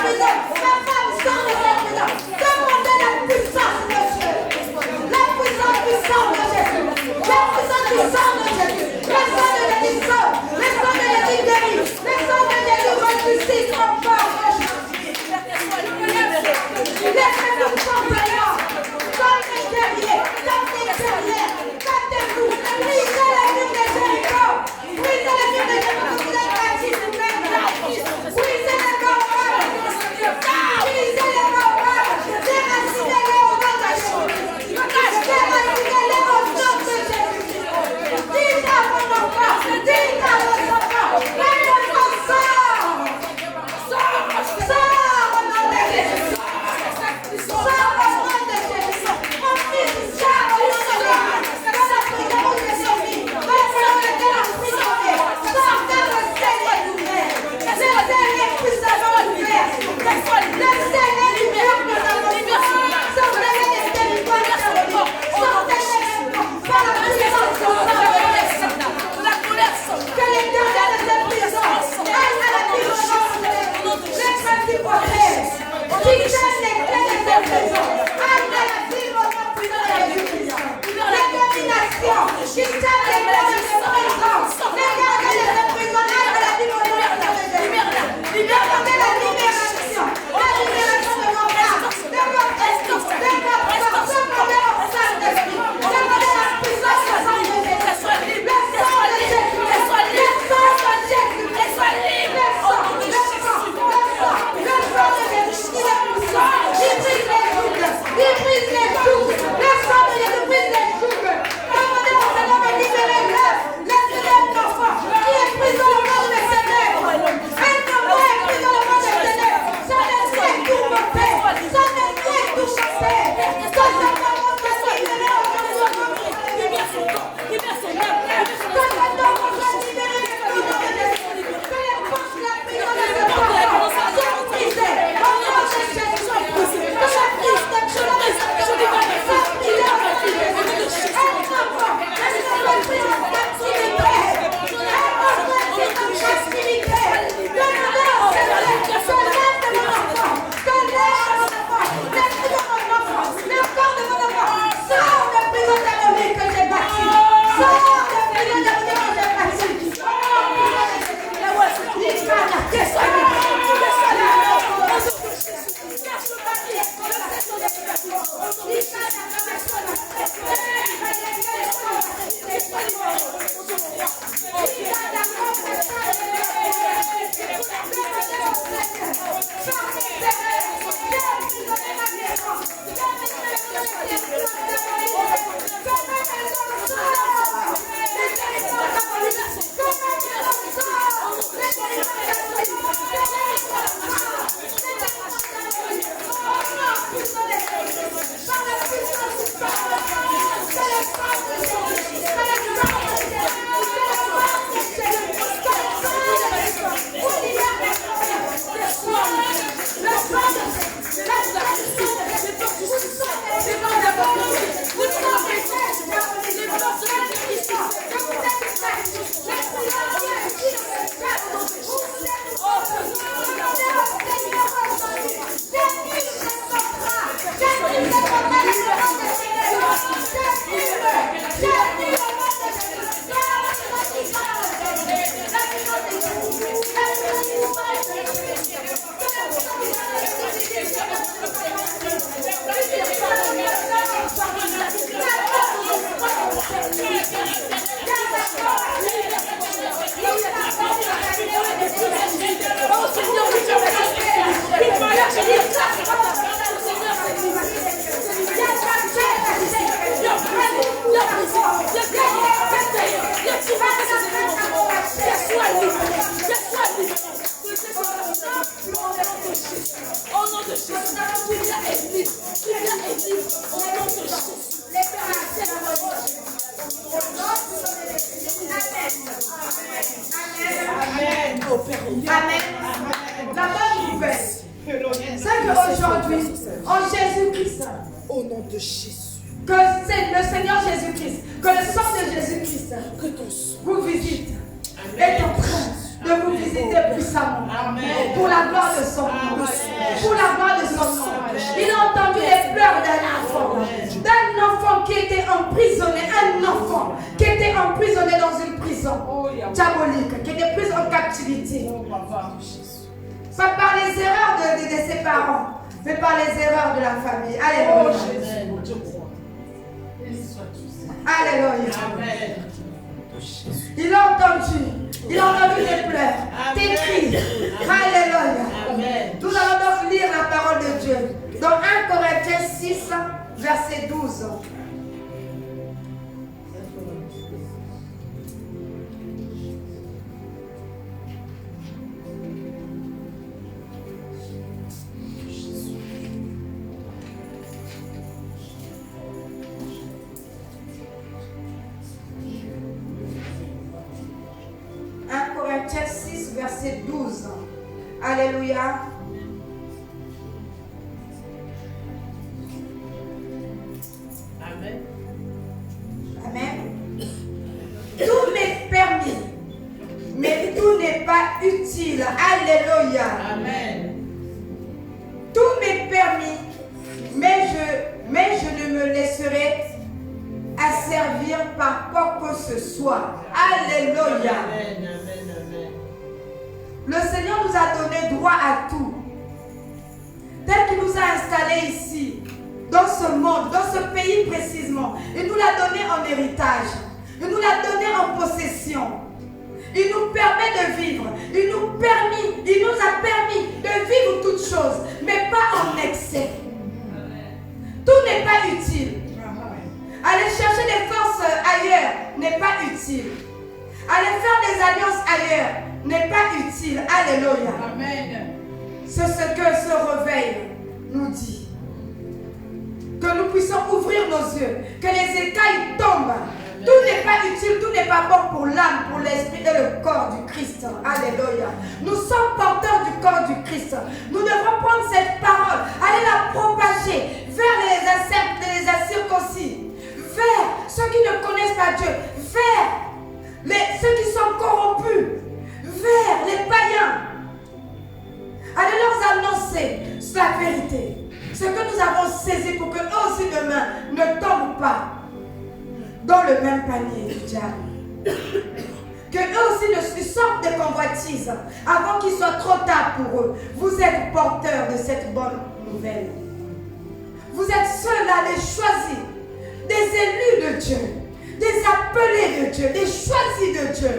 Jésus. Au nom de Jésus. Tu viens Église. Tu viens Église. Au nom de Jésus. Amen. Amen. La bonne nouvelle, c'est qu'aujourd'hui, en Jésus-Christ, au nom de Jésus, que c'est le Seigneur Jésus-Christ, que le sang de Jésus-Christ que ton sang vous visite, est en train de vous visiter puissamment. Pour la gloire de son nom. Pour la gloire de son nom. Il a entendu les pleurs d'un enfant qui était emprisonné, un enfant qui était emprisonné dans une prison diabolique, qui était pris en captivité. Pas par les erreurs de ses parents, mais par les erreurs de la famille. Alléluia. Alléluia. Il a entendu tes pleurs, tes cris. Alléluia. Nous allons donc lire la parole de Dieu dans 1 Corinthiens 6, verset 12. Corinthiens 6, verset 12. Alléluia. Amen. Amen. Tout m'est permis, mais tout n'est pas utile. Alléluia. Amen. Tout m'est permis, mais je ne me laisserai asservir par quoi que ce soit. Alléluia. Amen. Le Seigneur nous a donné droit à tout. Tel qu'il nous a installés ici, dans ce monde, dans ce pays précisément. Il nous l'a donné en héritage. Il nous l'a donné en possession. Il nous permet de vivre. Il nous a permis de vivre toutes choses, mais pas en excès. Tout n'est pas utile. Aller chercher des forces ailleurs n'est pas utile. Aller faire des alliances ailleurs n'est pas utile. Alléluia. Amen. C'est ce que ce réveil nous dit. Que nous puissions ouvrir nos yeux. Que les écailles tombent. Tout n'est pas utile, tout n'est pas bon pour l'âme, pour l'esprit et le corps du Christ. Alléluia. Nous sommes porteurs du corps du Christ. Nous devons prendre cette parole, aller la propager vers les incirconcis, vers ceux qui ne connaissent pas Dieu, vers ceux qui sont corrompus, vers les païens. Allez leur annoncer la vérité. Ce que nous avons saisi pour que eux aussi demain ne tombent pas dans le même panier du diable. Que eux aussi ne sortent des convoitises avant qu'il soit trop tard pour eux. Vous êtes porteurs de cette bonne nouvelle. Vous êtes ceux-là, les choisis, des élus de Dieu, des appelés de Dieu, des choisis de Dieu,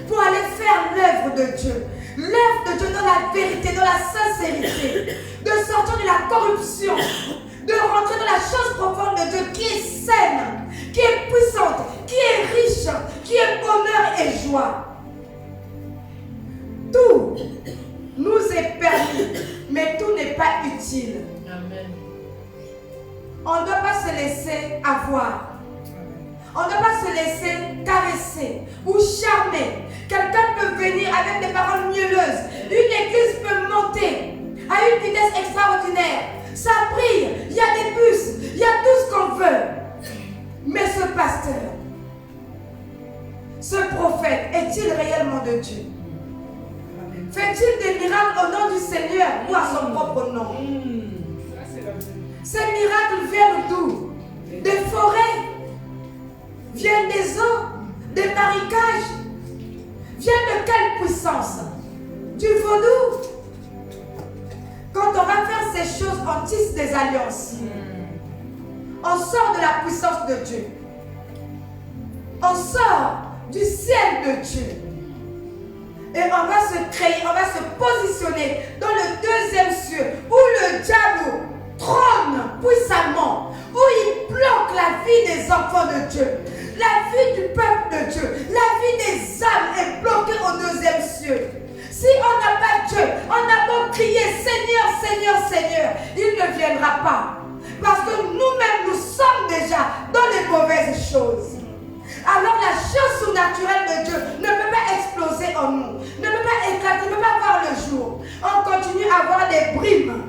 pour aller faire l'œuvre de Dieu. L'œuvre de Dieu dans la vérité, dans la sincérité, de sortir de la corruption, de rentrer dans la chose profonde de Dieu qui est saine, qui est puissante, qui est riche, qui est bonheur et joie. Tout nous est permis, mais tout n'est pas utile. Amen. On ne doit pas se laisser avoir. On ne doit pas se laisser caresser ou charmer. Quelqu'un peut venir avec des paroles mielleuses. Une église peut monter à une vitesse extraordinaire. Ça brille, il y a des bus, il y a tout ce qu'on veut. Mais ce pasteur, ce prophète, est-il réellement de Dieu? Fait-il des miracles au nom du Seigneur ou à son propre nom? Ces miracles viennent d'où? Des forêts, viennent des eaux, des marécages. Viennent de quelle puissance? Du vaudou. Quand on va faire ces choses, on tisse des alliances. On sort de la puissance de Dieu. On sort du ciel de Dieu. Et on va se créer, on va se positionner dans le deuxième ciel où le diable trône puissamment, où il bloque la vie des enfants de Dieu, la vie du peuple de Dieu, la vie des âmes est bloquée au deuxième ciel. Si on n'a pas Dieu, on n'a pas crié crier Seigneur, Seigneur, Seigneur, il ne viendra pas. Parce que nous-mêmes, nous sommes déjà dans les mauvaises choses. Alors la chose surnaturelle de Dieu ne peut pas exploser en nous, ne peut pas éclater, ne peut pas voir le jour. On continue à avoir des brimes,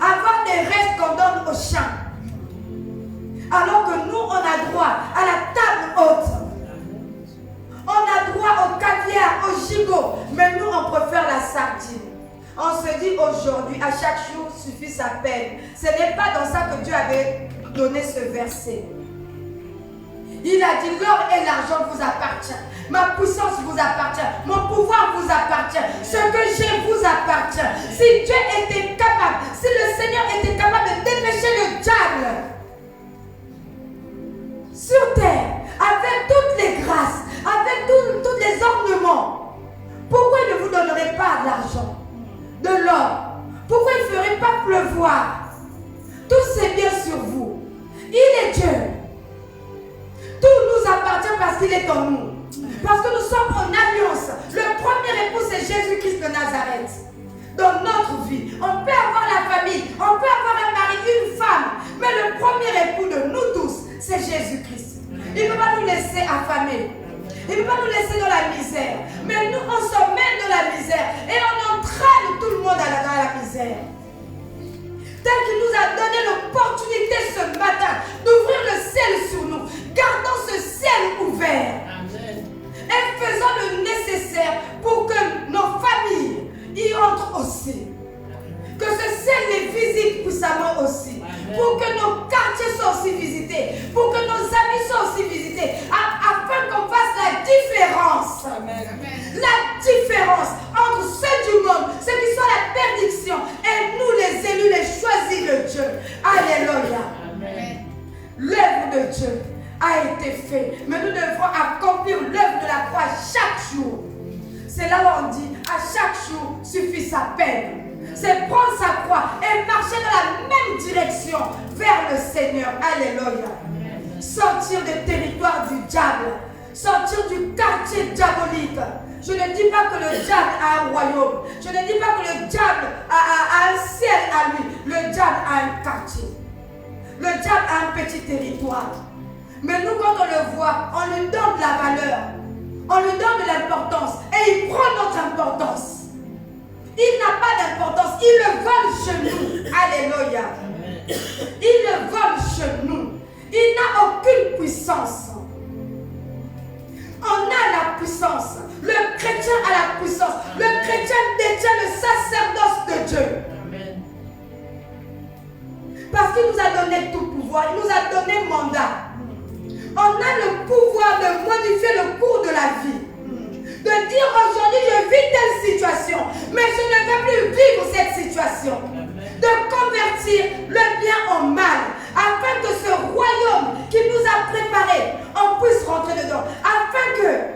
à avoir des restes qu'on donne aux champs. Alors que nous, on a droit à la table haute. On a droit au caviar, au gigot, mais nous, on préfère la sardine. On se dit aujourd'hui, à chaque jour suffit sa peine. Ce n'est pas dans ça que Dieu avait donné ce verset. Il a dit, l'or et l'argent vous appartient. Ma puissance vous appartient. Mon pouvoir vous appartient. Ce que j'ai vous appartient. Si Dieu était capable, si le Seigneur était capable de dépêcher le diable sur terre, avec toutes les grâces, avec tous les ornements, pourquoi il ne vous donnerait pas de l'argent, de l'or? Pourquoi il ne ferait pas pleuvoir tous ses biens sur vous? Il est Dieu. Tout nous appartient parce qu'il est en nous. Parce que nous sommes en alliance. Le premier époux, c'est Jésus-Christ de Nazareth. Dans notre vie, on peut avoir la famille, on peut avoir un mari, une femme. Mais le premier époux de nous tous, c'est Jésus-Christ. Il ne peut pas nous laisser affamés. Il ne peut pas nous laisser dans la misère. Mais nous, on se met dans la misère. Et on entraîne tout le monde dans la misère. Tel qu'il nous a donné l'opportunité ce matin d'ouvrir le ciel sur nous. Gardons ce ciel ouvert. Amen. Et faisons le nécessaire pour que nos familles y entrent aussi. Que ce ciel les visite puissamment aussi. Amen. Pour que nos quartiers soient aussi visités. Pour que nos amis soient aussi visités. Afin qu'on fasse la différence. Amen. La différence entre ceux du monde, ceux qui sont la perdition, et nous les élus, les choisis de Dieu. Alléluia. Amen. L'œuvre de Dieu a été faite. Mais nous devons accomplir l'œuvre de la croix chaque jour. C'est là où on dit, à chaque jour suffit sa peine. C'est prendre sa croix et marcher dans la même direction vers le Seigneur. Alléluia. Sortir des territoires du diable. Sortir du quartier diabolique. Je ne dis pas que le diable a un royaume. Je ne dis pas que le diable a un ciel à lui. Le diable a un quartier. Le diable a un petit territoire. Mais nous, quand on le voit, on lui donne de la valeur. On lui donne de l'importance. Et il prend notre importance. Il n'a pas d'importance. Il le vole chez nous. Alléluia. Il le vole chez nous. Il n'a aucune puissance. On a la puissance. Le chrétien a la puissance. Le chrétien détient le sacerdoce de Dieu. Amen. Parce qu'il nous a donné tout pouvoir. Il nous a donné mandat. On a le pouvoir de modifier le cours de la vie. De dire aujourd'hui je vis telle situation. Mais je ne veux plus vivre cette situation. De convertir le bien en mal. Afin que ce royaume qui nous a préparé, on puisse rentrer dedans. Afin que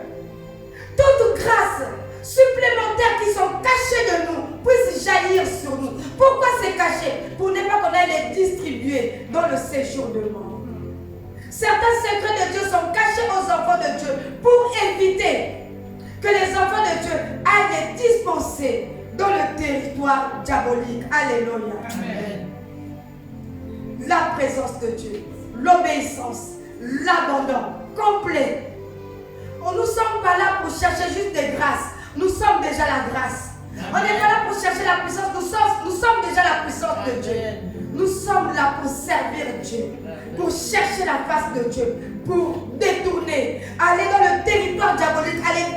toute grâce supplémentaire qui sont cachées de nous puisse jaillir sur nous. Pourquoi c'est caché? Pour ne pas qu'on aille les distribuer dans le séjour de mort. Certains secrets de Dieu sont cachés aux enfants de Dieu pour éviter que les enfants de Dieu aillent les dispenser dans le territoire diabolique. Alléluia. Amen. La présence de Dieu, l'obéissance, l'abandon complet. Nous ne sommes pas là pour chercher juste des grâces. Nous sommes déjà la grâce. Amen. On n'est pas là pour chercher la puissance. Nous sommes déjà la puissance de Dieu. Nous sommes là pour servir Dieu, pour chercher la face de Dieu, pour détourner, aller dans le territoire diabolique, aller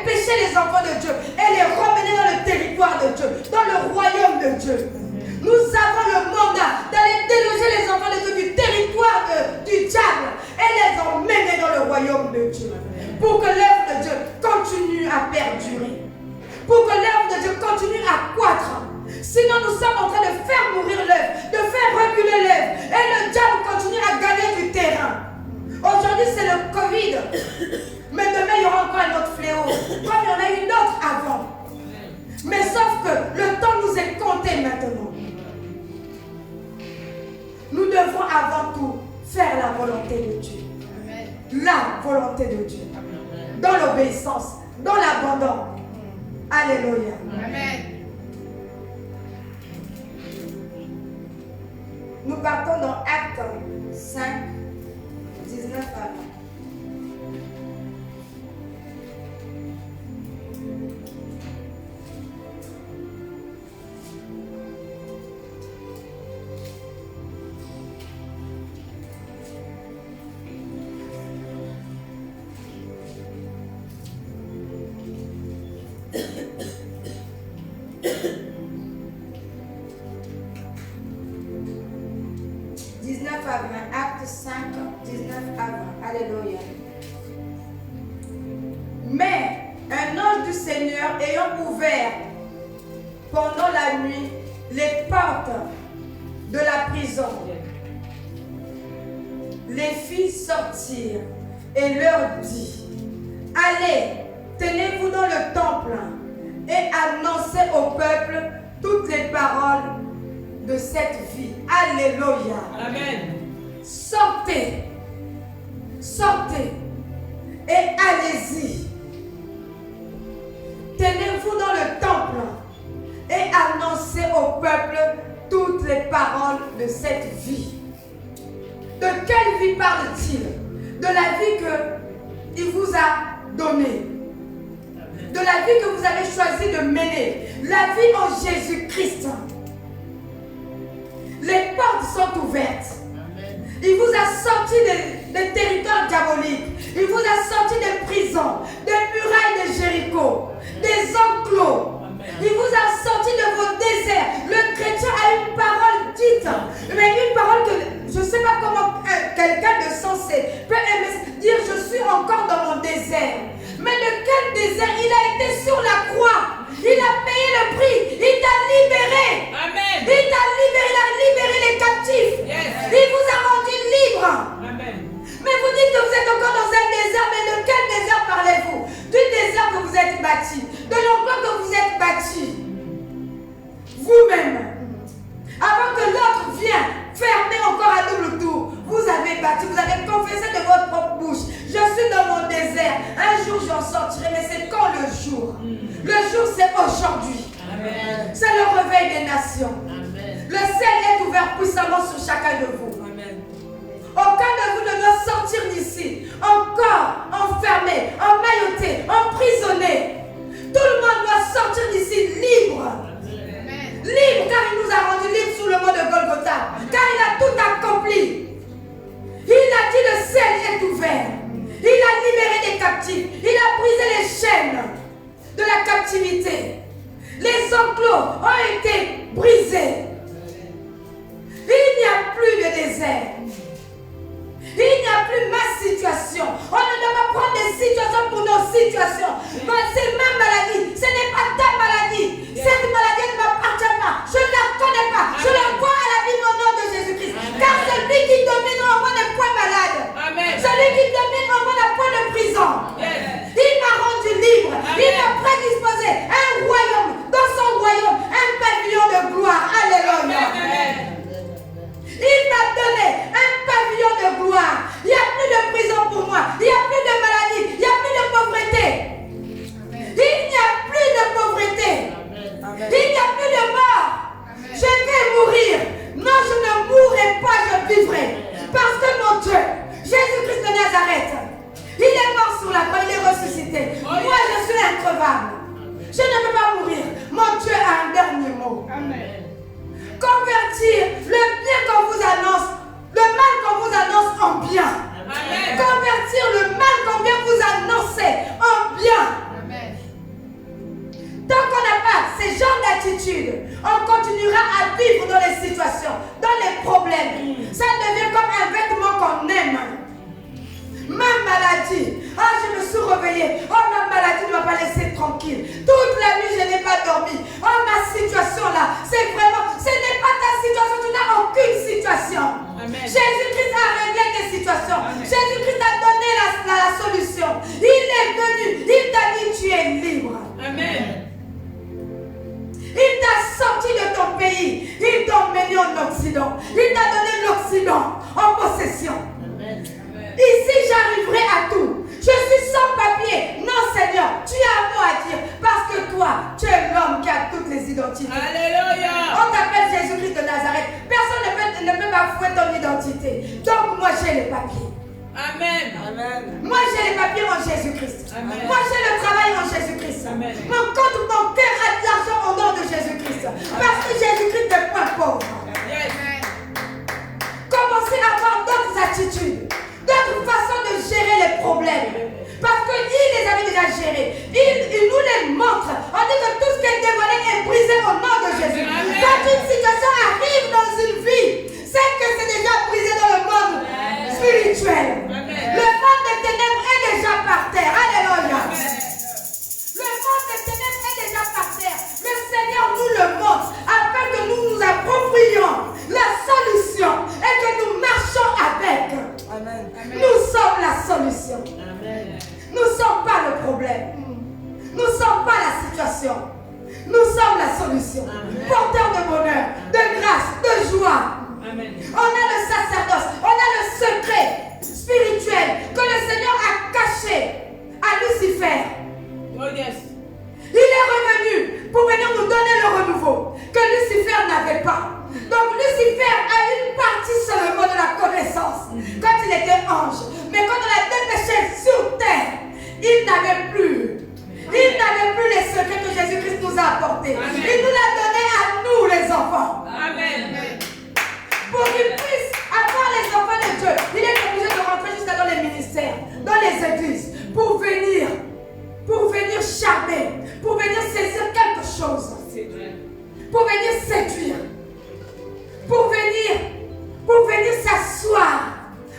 pécher les enfants de Dieu et les ramener dans le territoire de Dieu, dans le royaume de Dieu. Nous avons le mandat d'aller déloger les enfants de Dieu du territoire du diable et les emmener dans le royaume de Dieu. Pour que l'œuvre de Dieu continue à perdurer. Pour que l'œuvre de Dieu continue à croître. Sinon, nous sommes en train de faire mourir l'œuvre, de faire reculer l'œuvre. Et le diable continue à gagner du terrain. Aujourd'hui, c'est le Covid. Mais demain, il y aura encore un autre fléau. Comme il y en a eu d'autres avant. Mais sauf que le temps nous est compté maintenant. Nous devons avant tout faire la volonté de Dieu. La volonté de Dieu. Dans l'obéissance, dans l'abandon. Alléluia. Amen. Nous partons dans Actes 5, 19 à 20. Acte 5, 19 à 20. Alléluia. Mais un ange du Seigneur ayant ouvert pendant la nuit les portes de la prison, les fit sortir et leur dit: allez, tenez-vous dans le temple et annoncez au peuple toutes les paroles de cette vie. Alléluia. Amen. Sortez, sortez et allez-y. Tenez-vous dans le temple et annoncez au peuple toutes les paroles de cette vie. De quelle vie parle-t-il? De la vie qu'il vous a donnée. De la vie que vous avez choisi de mener. La vie en Jésus-Christ. Les portes sont ouvertes. Il vous a sorti des territoires diaboliques. Il vous a sorti des prisons, des murailles de Jéricho, des enclos. Il vous a sorti de vos déserts. Le chrétien a une parole dite, mais une parole que je ne sais pas comment quelqu'un de sensé peut aimer dire: je suis encore dans mon désert. Mais de quel désert? Il a été sur la croix. Il a payé le prix. Il t'a libéré. Amen. Il t'a libéré. Il a libéré les captifs. Yes. Il vous a rendu libre. Amen. Mais vous dites que vous êtes encore dans un désert. Mais de quel désert parlez-vous? Du désert que vous êtes bâti. De l'emploi que vous êtes bâti. Vous-même. Avant que l'autre vienne fermer encore à double tour, vous avez bâti. Vous avez confessé de votre propre bouche: je suis dans mon désert. Un jour j'en sortirai. Mais c'est quand le jour? Le jour, c'est aujourd'hui. C'est le réveil des nations. Amen. Le ciel est ouvert puissamment sur chacun de vous. Amen. Aucun de vous ne doit sortir d'ici encore enfermé, emmailloté, emprisonné. Tout le monde doit sortir d'ici libre. Amen. Libre, car il nous a rendu libres sous le mot de Golgotha. Car il a tout accompli. Il a dit: le ciel est ouvert. Il a libéré des captifs. Il a brisé les chaînes de la captivité. Les enclos ont été brisés. Il n'y a plus de désert. Il n'y a plus ma situation. On ne doit pas prendre des situations pour nos situations. C'est ma maladie. Ce n'est pas ta maladie. Cette maladie ne m'appartient pas. Je ne la connais pas. Je la vois à la vie au nom de Jésus-Christ. Car celui qui domine en moi n'est point malade. Amen. Celui qui domine en moi n'a point de prison. Il m'a rendu libre. Il m'a prédisposé un royaume. Dans son royaume, un pavillon de gloire. Alléluia. Il m'a donné un pavillon de gloire. Il n'y a plus de prison pour moi. Il n'y a plus de maladie. Il n'y a plus de pauvreté. Il n'y a plus de pauvreté. Il n'y a plus de mort. Je vais mourir. Non, je ne mourrai pas, je vivrai. Parce que mon Dieu, Jésus-Christ de Nazareth, il est mort sur la croix, il est ressuscité. Moi, je suis increvable. Je ne peux pas mourir. Mon Dieu a un dernier mot. Amen. Convertir le bien qu'on vous annonce, le mal qu'on vous annonce en bien. Amen. Convertir le mal qu'on vient vous annoncer en bien. Amen. Tant qu'on n'a pas ces genres d'attitude, on continuera à vivre dans les situations, dans les problèmes. Ça devient comme un vêtement qu'on aime. Ma maladie, je me suis réveillée. Ma maladie ne m'a pas laissé tranquille. Toute la nuit, je n'ai pas dormi. Ma situation là, c'est vraiment, ce n'est pas ta situation. Tu n'as aucune situation. Jésus-Christ a réglé tes situations. Jésus-Christ a donné la solution. Il est venu. Il t'a dit: tu es libre. Amen. Il t'a sorti de ton pays. Il t'a emmené en Occident. Il t'a donné l'Occident en possession. Amen. Ici, j'arriverai à tout. Je suis sans papier. Non, Seigneur, tu as un mot à dire. Parce que toi, tu es l'homme qui a toutes les identités. Alléluia. On t'appelle Jésus-Christ de Nazareth. Personne ne peut ne peut pas fouer ton identité. Donc moi j'ai les papiers. Amen. Amen. Moi j'ai les papiers en Jésus-Christ. Amen. Moi j'ai le travail en Jésus-Christ. Amen. Mon compte bancaire a de l'argent au nom de Jésus-Christ. Parce que Jésus-Christ n'est pas pauvre. Yes. Commencez à avoir d'autres attitudes, d'autres façons de gérer les problèmes. Parce qu'il les avait déjà gérés. Il nous les montre. On dit que tout ce qui est dévoilé est brisé au nom de Jésus. Amen. Quand une situation arrive dans une vie, c'est que c'est déjà brisé dans le monde spirituel. Amen. Le monde des ténèbres est déjà par terre. Alléluia. Le monde des ténèbres est déjà par terre. Le Seigneur nous le montre afin que nous nous approprions la solution et que nous marchons avec. Amen. Nous sommes la solution. Amen. Nous ne sommes pas le problème. Nous ne sommes pas la situation. Nous sommes la solution. Amen. Porteurs de bonheur, de grâce, de joie. Amen. On a le sacerdoce, on a le secret spirituel que le Seigneur a caché à Lucifer. Oh yes. Il est revenu pour venir nous donner le renouveau que Lucifer n'avait pas. Donc Lucifer a une partie seulement de la connaissance quand il était ange. Mais quand on l'a dépêché sur terre, il n'avait plus. Il n'avait plus les secrets que Jésus-Christ nous a apportés. Amen. Il nous l'a donné à nous les enfants. Amen. Pour qu'ils puissent avoir les enfants de Dieu, il est obligé de rentrer jusqu'à dans les ministères, dans les églises, pour venir charmer, pour venir saisir quelque chose, pour venir séduire, pour venir s'asseoir,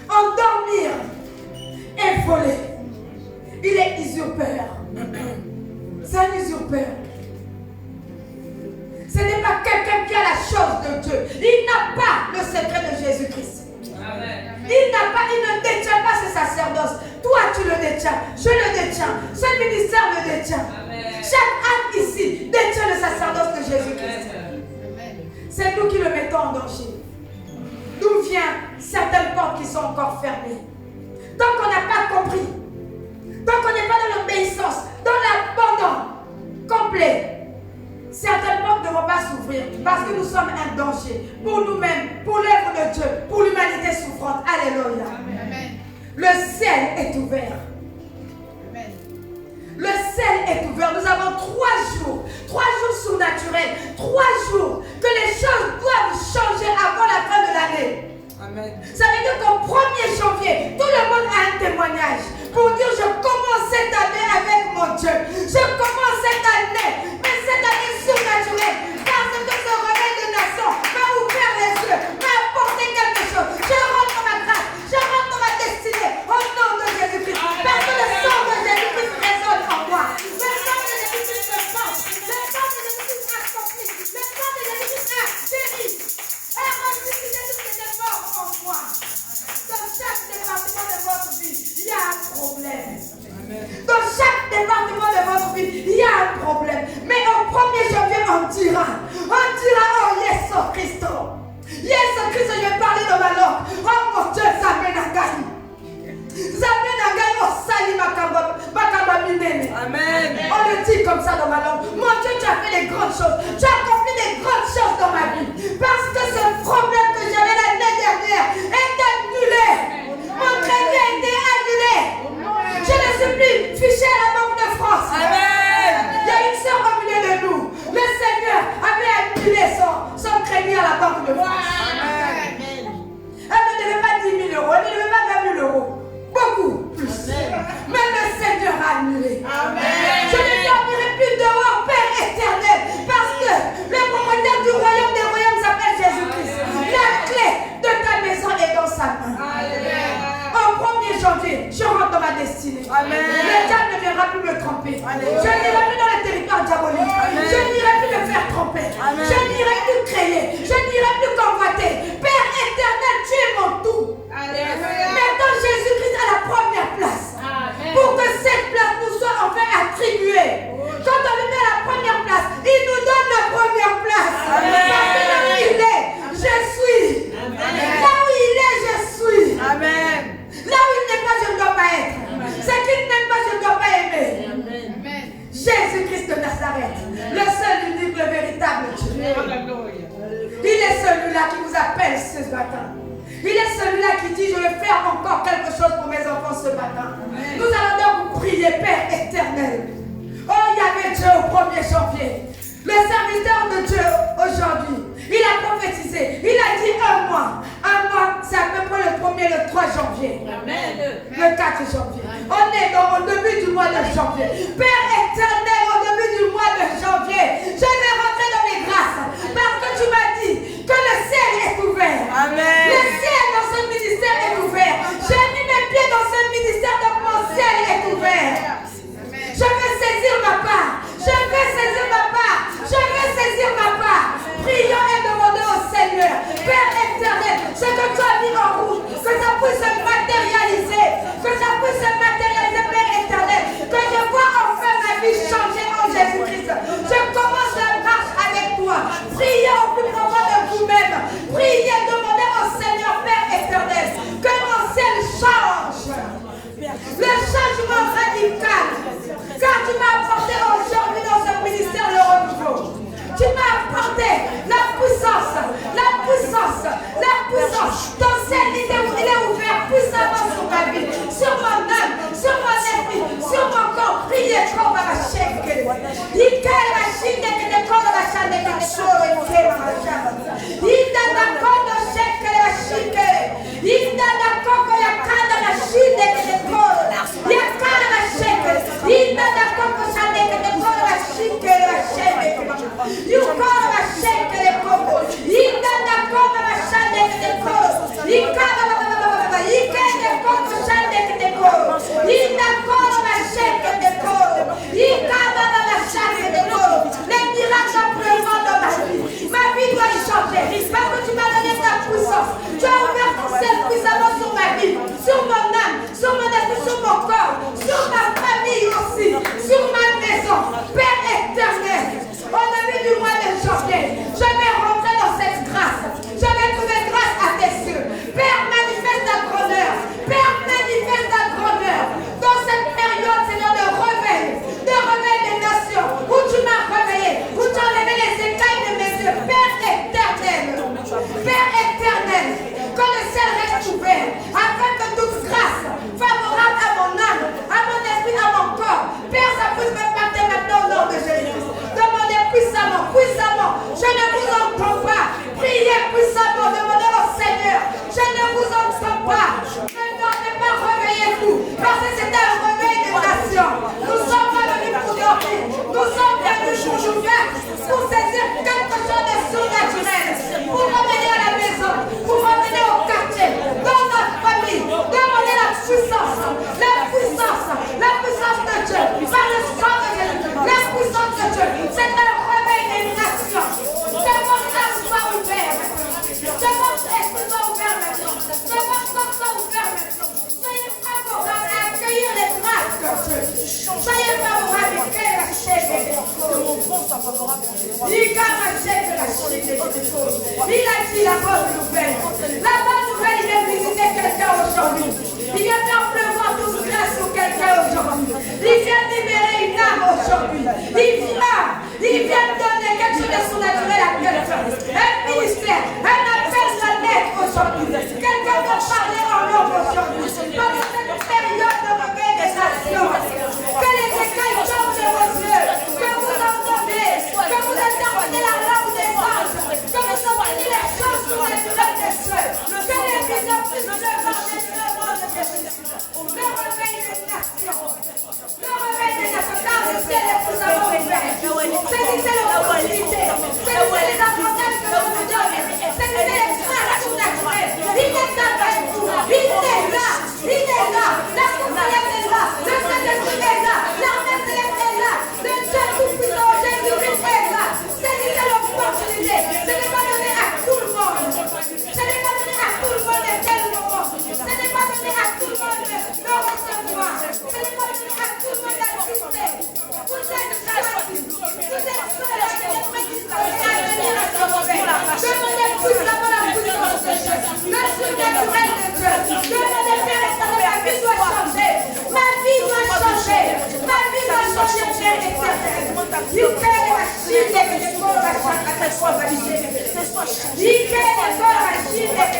endormir et voler. Il est usurpeur. C'est un usurpeur. Ce n'est pas quelqu'un qui a la chose de Dieu. Il n'a pas le secret de Jésus-Christ. Amen. Il ne détient pas ce sacerdoce. Toi, tu le détiens. Je le détiens. Ce ministère le détient. Amen. Chaque âme ici détient le sacerdoce de Jésus-Christ. C'est nous qui le mettons en danger. D'où viennent certaines portes qui sont encore fermées. Tant qu'on n'a pas compris, tant qu'on n'est pas dans l'obéissance, dans l'abandon complet, certaines portes ne vont pas s'ouvrir parce que nous sommes un danger pour nous-mêmes, pour l'œuvre de Dieu, pour l'humanité souffrante. Alléluia. Amen. Le ciel est ouvert. Amen. Le ciel est ouvert. Nous avons 3 jours surnaturels, 3 jours que les choses doivent changer avant la fin de l'année. Amen. Ça veut dire qu'au 1er janvier, tout le monde a un témoignage pour dire je commence cette année avec mon Dieu. Je commence cette année, mais cette année surnaturelle, parce que ce réveil de nation m'a ouvert les yeux, m'a apporté quelque chose. Je rentre dans ma grâce, je rentre dans ma destinée au nom de Jésus-Christ. Parce que le sang de Jésus-Christ résonne en moi. Le sang de Jésus-Christ me porte. Le sang de Jésus-Christ accomplit. Le sang de Jésus-Christ a guéri. Et ressuscité tout ce qui était mort en moi. Dans chaque département de votre vie, il y a un problème. Dans chaque département de votre vie, il y a un problème. Mais au 1er janvier, on dira, oh yes, oh Christo. Yes, oh Christo, je vais parler dans ma langue. Oh mon Dieu, ça mène à gagner. Ça mène à gagner, oh sali makamba minene. Amen. On le dit comme ça dans ma langue. Mon Dieu, tu as fait des grandes choses. Tu as accompli des grandes choses dans ma vie. Parce que ce problème que j'avais l'année dernière est annulé. Mon crédit a été annulé. Je ne suis plus fiché à la Banque de France. Amen. Il y a une sœur au milieu de nous. Le Seigneur avait annulé son crédit à la Banque de France. Amen. Elle ne devait pas 10 000 euros. Elle ne devait pas 20 000 euros. Beaucoup plus. Mais le Seigneur a annulé. Amen. Je ne dormirai plus dehors, Père éternel. Parce que le propriétaire du royaume des royaumes s'appelle Jésus-Christ. La clé de ta maison est dans sa main. Au 1er janvier, je rentre dans ma destinée. Amen. Le diable ne viendra plus me tromper. Alléluia. Je n'irai plus dans le territoire diabolique. Amen. Je n'irai plus me faire tromper. Amen. Je n'irai plus créer. Je n'irai plus convoiter. Père éternel, tu es mon tout. Mettons Jésus-Christ à la première place. Amen. Pour que cette place nous soit enfin attribuée. Quand on le met à la première place, il nous donne la première place. Amen. Parce que là où il est, je suis. Amen. Là où il est, je suis. Amen. Là où il n'est pas, je ne dois pas être. Ce qu'il n'aime pas, je ne dois pas aimer. Jésus-Christ de Nazareth, le seul, unique, le véritable Dieu. Il est ce matin. Il est celui-là qui dit, je vais faire encore quelque chose pour mes enfants ce matin. Amen. Nous allons donc vous prier, Père éternel. Oh, il y avait Dieu au 1er janvier. Le serviteur de Dieu aujourd'hui, il a prophétisé. Il a dit un mois. Un mois, c'est à peu près le 1er, le 3 janvier. Amen. Le 4 janvier. On est au début du mois de janvier. Père éternel, au début du mois de janvier, je vais rentrer dans les grâces. Parce que tu m'as dit que le ciel est ouvert. Amen. Le ciel dans ce ministère est ouvert. J'ai mis mes pieds dans ce ministère, donc mon ciel est ouvert. Je vais saisir ma part. Je vais saisir ma part. Je vais saisir ma part. Prions et demandons au Seigneur, Père éternel, ce que tu as mis en route, que ça puisse se matérialiser. Que ça puisse se matérialiser, Père éternel. Que je vois enfin ma vie changer en Jésus-Christ. Je commence la marche avec toi. Priez au plus profond de vous-même. Priez, demandez au Seigneur, Père éternel, que mon ciel change. Le changement radical. Car tu m'as apporté aujourd'hui dans ce ministère le renouveau. Tu m'as apporté la puissance, la puissance, la puissance. Ton ciel, il est ouvert puissamment sur ma vie, sur mon âme, sur mon esprit, sur mon corps. Priez comme à la chaîne. Il caille la chine que le corps de la chaîne que le corps est fait dans la chaîne. Il donne la corps de chaîne que la chine. Il donne la corps de la canne de la chine que le corps. Il y a canne de la chaîne. Il donne la corps de la chaîne que le corps de la chine que la chaîne. You call a shake the coco. You done the coco a shake the coco. You call the coco shake the coco. You done call a shake the coco. You call a shake the coco. Les miracles pleurent dans ma vie. Ma vie doit changer. Parce que tu m'as donné ta puissance. Tu as ouvert ton ciel puissamment sur ma vie, sur mon âme, sur mon esprit, sur mon corps, sur ma famille aussi, sur ma maison. Père éternel. Au début du mois de janvier, je vais rentrer dans cette grâce. Je vais trouver grâce à tes cieux. Père, manifeste ta grandeur. Père, manifeste ta grandeur. Dans cette période, Seigneur, de réveil des nations, où tu m'as réveillé, où tu as enlevé les écailles de mes yeux. Père éternel, Père éternel, que le ciel reste ouvert, afin que toute grâce favorable à mon âme, à mon esprit, à mon corps, Père, ça puisse me partir maintenant au nom de Jésus. Demandez puissamment, puissamment. Je ne vous entends pas. Priez puissamment, demandez au Seigneur. Je ne vous entends pas. Ne dormez pas, réveillez-vous. Parce que c'est un réveil des nations. Nous sommes venus pour dormir. Nous sommes venus pour nous faire, pour saisir quelque chose de surnaturel. Pour revenir à la maison, pour revenir au quartier, dans notre famille. Demandez la puissance. La puissance. La puissance de Dieu. Par le sang de Jésus. La puissance de Dieu. C'est un réveil des nations. Que votre âme soit ouverte. Que votre esprit soit ouvert maintenant. Que votre corps soit ouvert maintenant. Soyez favorables à accueillir les grâces de Dieu. Soyez favorables à accueillir la chaîne. Que mon front soit favorable pour Jésus. Il a dit la bonne nouvelle. La bonne nouvelle, il vient visiter quelqu'un aujourd'hui. Il vient faire pleuvoir toute grâce sur quelqu'un aujourd'hui. Il vient libérer une âme aujourd'hui. Il vient donner quelque chose de surnaturel à quelqu'un. Un ministère, un appel à l'aide aujourd'hui. Quelqu'un va parler en langue aujourd'hui. Dans cette période de réveil des nations, que les écailles tombent de vos yeux, que vous entendez, que vous interprétez la langue des anges, que vous entendez les choses surnaturelles des cieux, que les visions puissent se marcher sur le monde de Jésus. Le réveil des nations. Le réveil des nations, car le ciel est plus avant ouvert. Saisissez l'opportunité. Saisissez les avantages que vous nous donnez. Saisissez les grâces surnaturelles. Il est avec vous. Il est là. Il est là. La conseillère est là. Le Saint-Esprit est là. L'armée céleste est là. Le Dieu tout-puissant, Jésus-Christ est là. Saisissez l'opportunité. Ce n'est pas donné à tout le monde. Ce n'est pas donné à tout le monde de tel moment. Ce n'est pas donné à tout le monde de recevoir. Ce n'est pas donné à tout le monde d'assister. Vous êtes choisis. Vous êtes seuls. Vous êtes prédisposés à venir à ce réveil. Demandez puissamment la puissance de Dieu. Le surnaturel de Dieu. Demandez Père éternel, ma vie doit changer. Ma vie doit changer. Ma vie doit changer, Père éternel. Il fait la chine et que les corps à chaque fois va lier. Il fait les corps à chine et que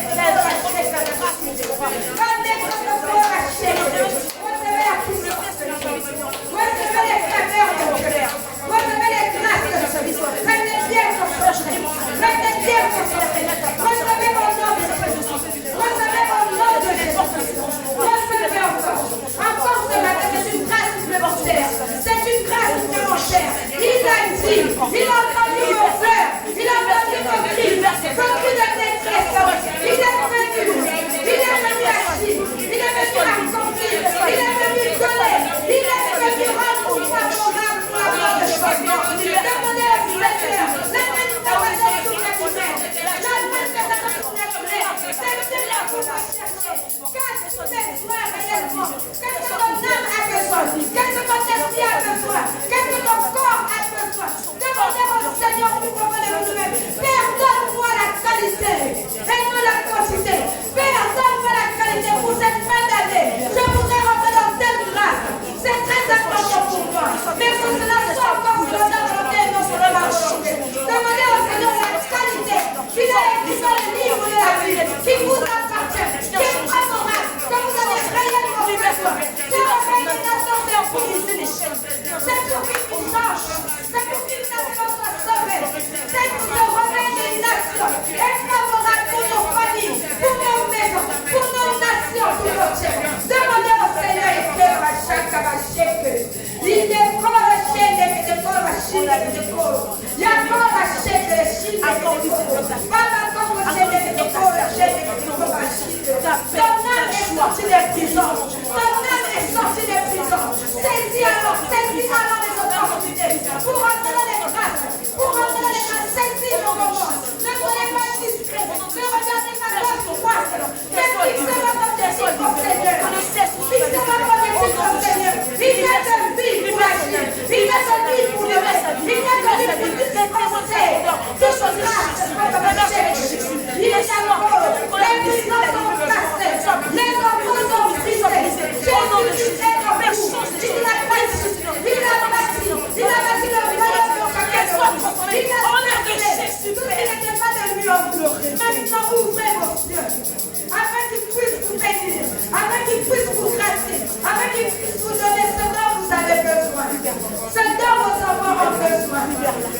dont vos enfants ont besoin.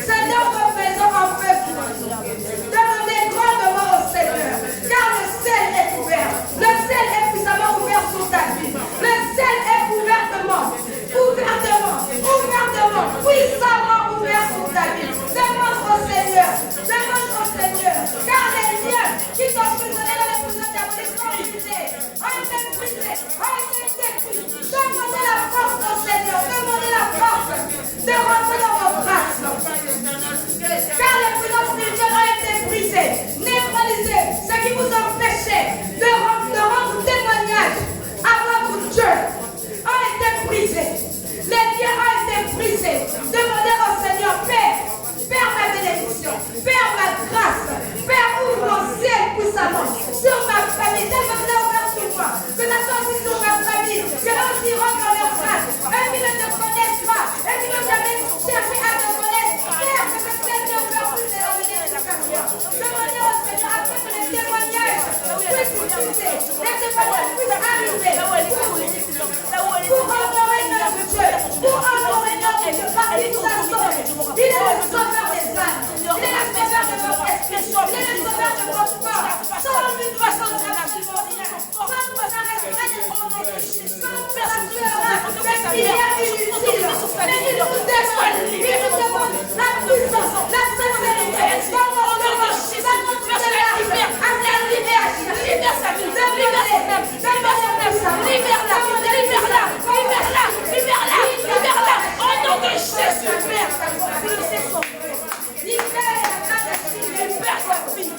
Ce dont vos maisons ont besoin. Demandez grandement au Seigneur, car le ciel est ouvert. Le ciel est puissamment ouvert sur ta vie. Le ciel est ouvertement, puissamment ouvert sur ta vie. Demande au Seigneur, car les liens qui sont prisonniers dans les prisons diaboliques sont brisés, ont été brisés, ont été détruits. Demandez la force au Seigneur, demandez la force de rentrer dans vos grâces. Car les prisons spirituelles ont été brisées, neutralisées, ce qui vous empêchait de rendre témoignage à votre Dieu a été brisé. Les liens ont été brisés. Demandez au Seigneur, Père ma bénédiction, Père ma grâce, Père ouvre mon ciel puissamment sur ma famille. Demandez au Père sur moi, que ça soit aussi sur ma famille, que eux aussi rentrent dans leur grâce. Eux qui ne te connaissent pas, eux qui n'ont jamais cherché à te connaître, Père, que ce ciel te ouvre et leur bénédiction. Demandez au Seigneur afin que les témoignages puissent utiliser, les témoignages puissent arriver pour honorer notre Dieu, pour honorer notre Dieu, parce qu'il nous a sauvés. Il est le sauveur des âmes, il est le sauveur de votre esprit, il est le sauveur de votre corps. Sans une façon de la matrimoniale, sans votre arrêt, sans votre mais il y a inutile, mais il nous demande, la puissance, la sincérité, dans notre libère-la, au nom de Jésus, Père, libère sa fille,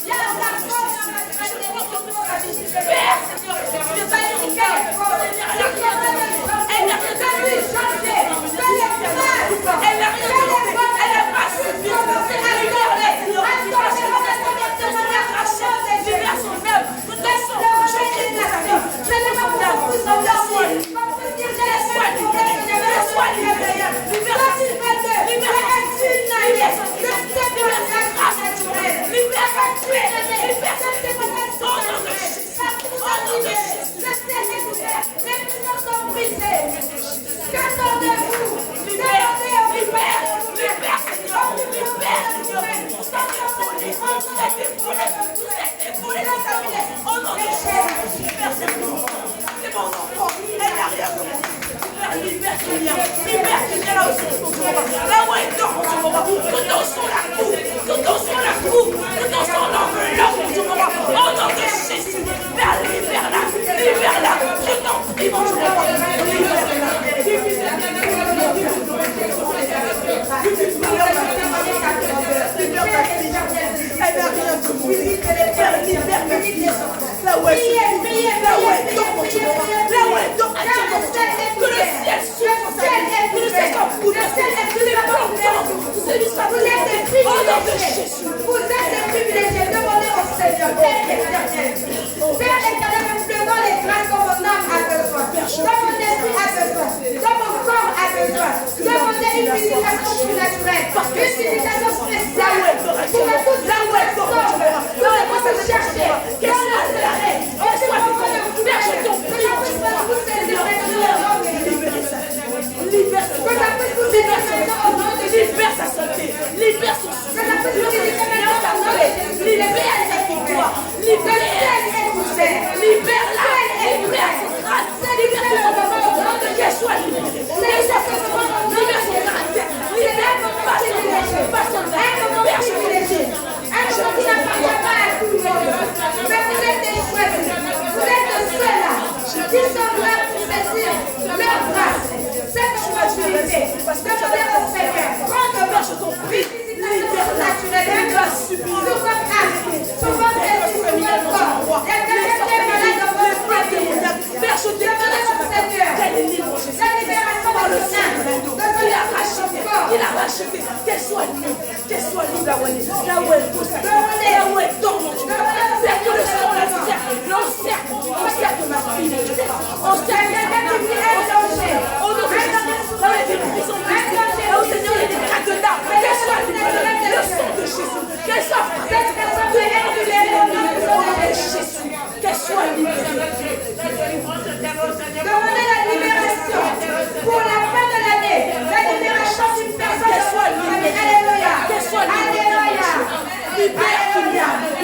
libère sa santé, libère son souffle.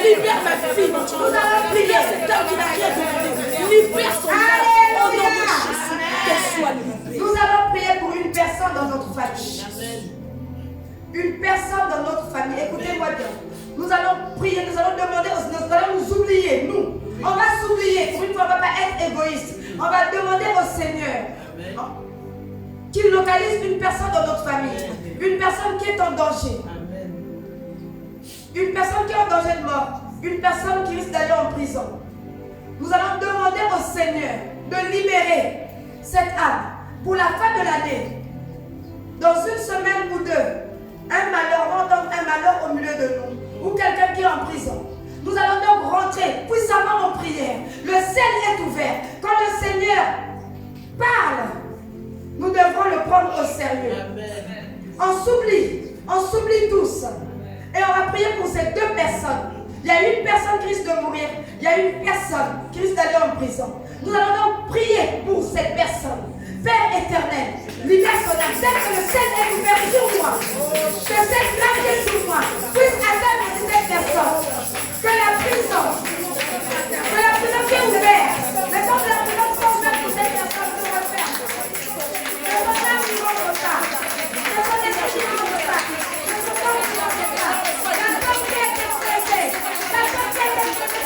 Libère ma fille. Nous allons prier cet homme qui n'a rien demandé. Libère son âme. Au nom de Jésus, qu'elle soit libérée. Nous allons prier pour une personne dans notre famille. Une personne dans notre famille. Écoutez-moi bien. Nous allons prier, nous allons demander, nous allons nous oublier, nous. On va s'oublier. Pour une fois, on ne va pas être égoïste. On va demander au Seigneur qu'il localise une personne dans notre famille. Une personne qui est en danger. Une personne qui est en danger de mort. Une personne qui risque d'aller en prison. Nous allons demander au Seigneur de libérer cette âme pour la fin de l'année. Dans une semaine ou deux, un malheur, on entend un malheur au milieu de nous, ou quelqu'un qui est en prison. Nous allons donc rentrer puissamment en prière. Le ciel est ouvert. Quand le Seigneur parle, nous devrons le prendre au sérieux. On s'oublie tous. Et on va prier pour ces deux personnes. Il y a une personne qui risque de mourir. Il y a une personne qui risque d'aller en prison. Nous allons donc prier pour cette personne. Père éternel, libère son âme. Dès que le ciel est ouvert sur moi, que cette grâce qui est sur moi puisse atteindre cette personne. Que la prison qui est ouverte, mais quand la prison soit ouverte pour cette personne, se referme. Que son âme ne rentre pas. Que son esprit ne rentre pas. Que son corps ne rentre pas. La femme qui a été pressée. La femme qui a été pressée.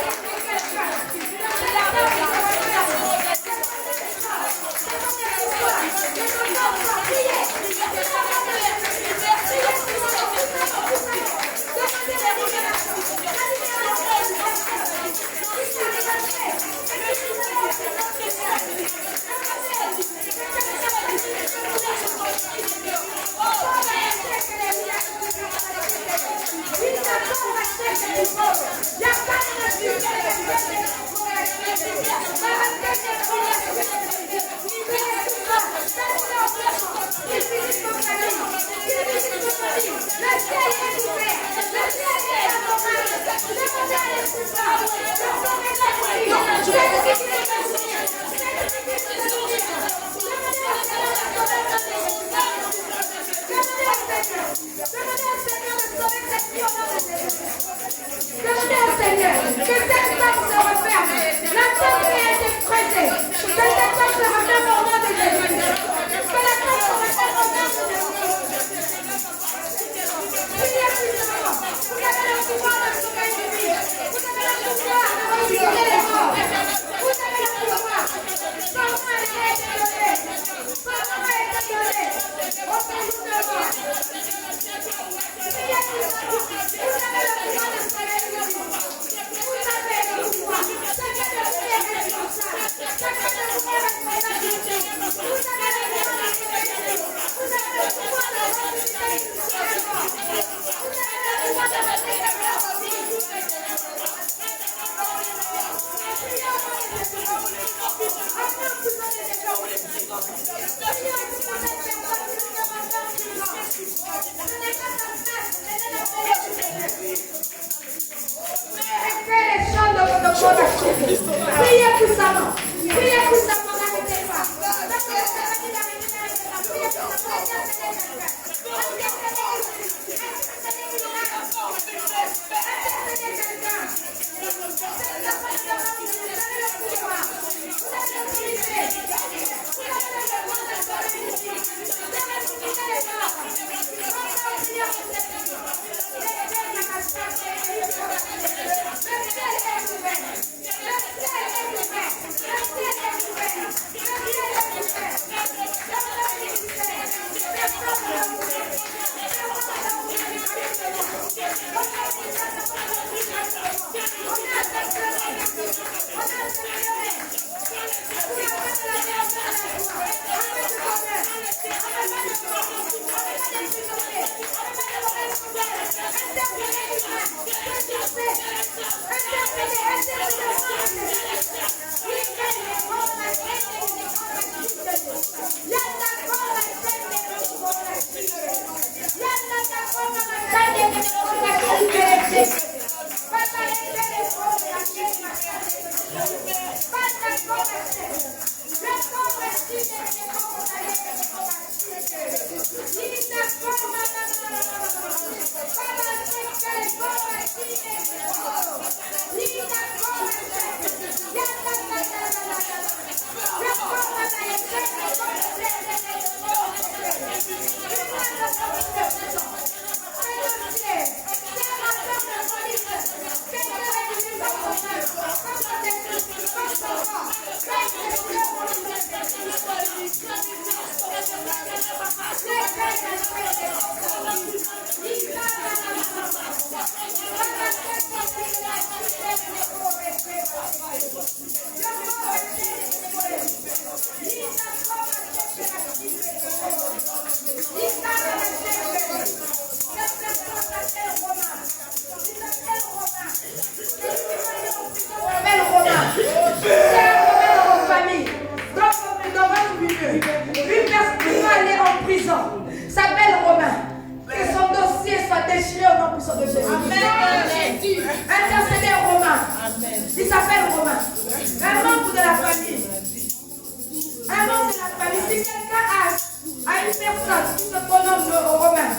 aux Romains.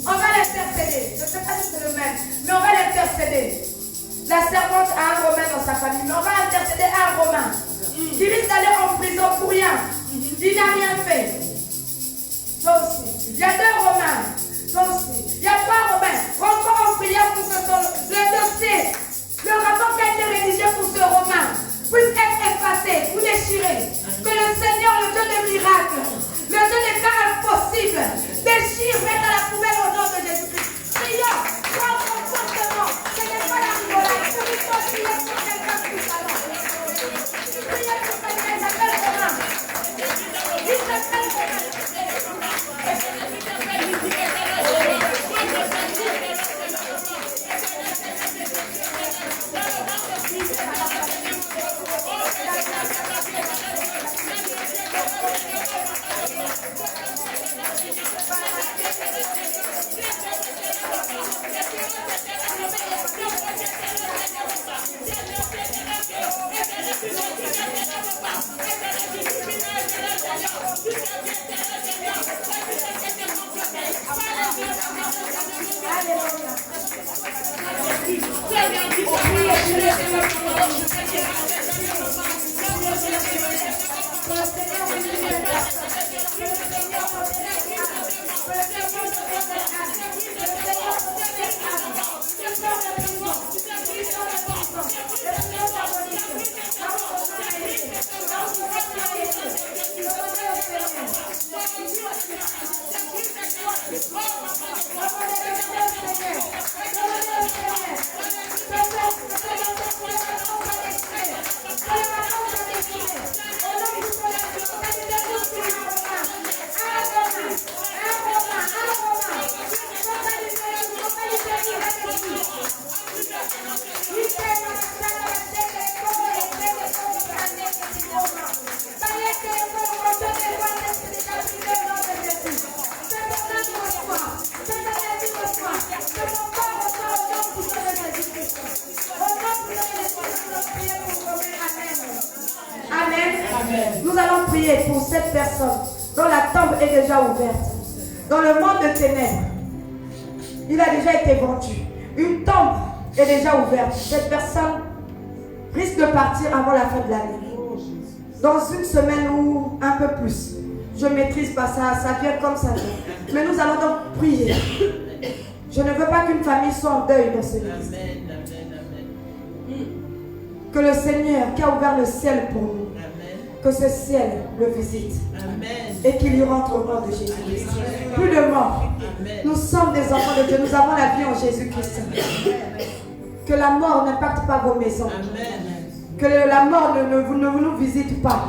On va l'intercéder. Je ne sais pas si c'est le même, mais on va l'intercéder. La servante a un Romain dans sa famille, mais on va intercéder à un Romain qui risque d'aller en prison pour rien. Il n'a rien fait. Toi aussi. Il y a 2 Romains. Toi aussi. Il y a 3 Romains. Rentrons en prière pour que le dossier, le rapport qui a été rédigé pour ce Romain puisse être effacé ou déchiré. Que le Seigneur, le Dieu des miracles, le Dieu des cas impossibles, déchire, mette à la poubelle au nom de Jésus-Christ. Prions, prends fortement. Ce n'est pas la rigolade. Priez pour quelqu'un qui s'allonge. Priez pour quelqu'un qui s'appelle Romain. Il s'appelle Romain. Nous allons prier pour cette personne dont la tombe est déjà ouverte. Dans le monde de ténèbres, il a déjà été vendu. Une tombe est déjà ouverte. Cette personne risque de partir avant la fin de l'année. Dans une semaine ou un peu plus. Je ne maîtrise pas ça, ça vient comme ça vient. Mais nous allons donc prier. Je ne veux pas qu'une famille soit en deuil dans ce livre. Que le Seigneur qui a ouvert le ciel pour nous, que ce ciel le visite. Amen. Et qu'il y rentre au nom de Jésus-Christ. Plus de mort. Nous sommes des enfants de Dieu. Nous avons la vie en Jésus-Christ. Que la mort n'impacte pas vos maisons. Amen. Que la mort ne nous visite pas.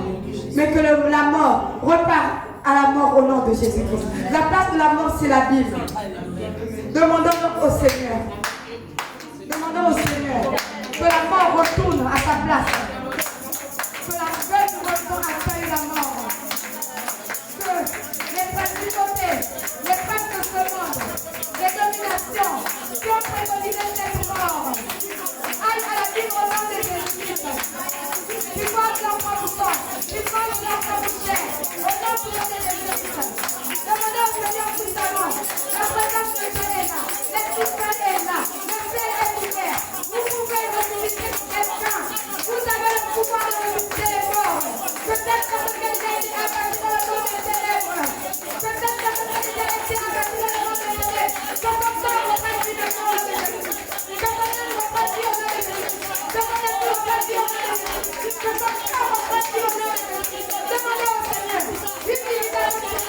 Mais que la mort repart à la mort au nom de Jésus-Christ. La place de la mort, c'est la Bible. Demandons donc au Seigneur. Demandons au Seigneur que la mort retourne à sa place. Que la veille retourne à accueillir la mort. Que les principautés, les princes de ce monde, les dominations qui ont préconisé cette mort aillent à la vie au nom de Jésus-Christ. Tu vois leur sang, tu vois leur chair, au nom de Jésus-Christ. Demandez au Seigneur puissamment. La présence de Dieu est là, l'Esprit est là, le ciel est ouvert. Vous pouvez ressusciter quelqu'un. Vous avez le pouvoir de ressusciter les morts. Peut-être que quelqu'un est abattu dans le monde des ténèbres. Peut-être que quelqu'un est abattu dans le monde des ténèbres. Que ton corps repasse dans le nom de Jésus. Que ton âme repasse dans le nom de Jésus. Que ton esprit repasse dans le nom de Jésus. Que ton corps repasse dans le nom de Jésus. Demandez au Seigneur une visitation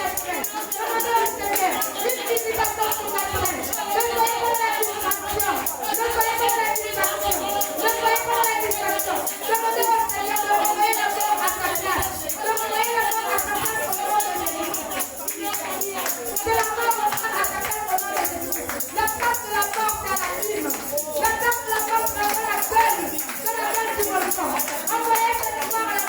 surnaturelle. Demandez au Seigneur une visitation surnaturelle. Ne soyez pas dans la distraction. Ne soyez pas dans la distraction. Ne soyez pas dans la distraction. Demandez au Seigneur de renvoyer la mort à sa place. De renvoyer la mort à sa place au nom de Jésus. Que la mort reprenne à sa place au nom de Jésus. La place de la mort, c'est à la lime. La place de la mort, c'est à la gueule. C'est la gueule du volcan. Envoyez cette mort à la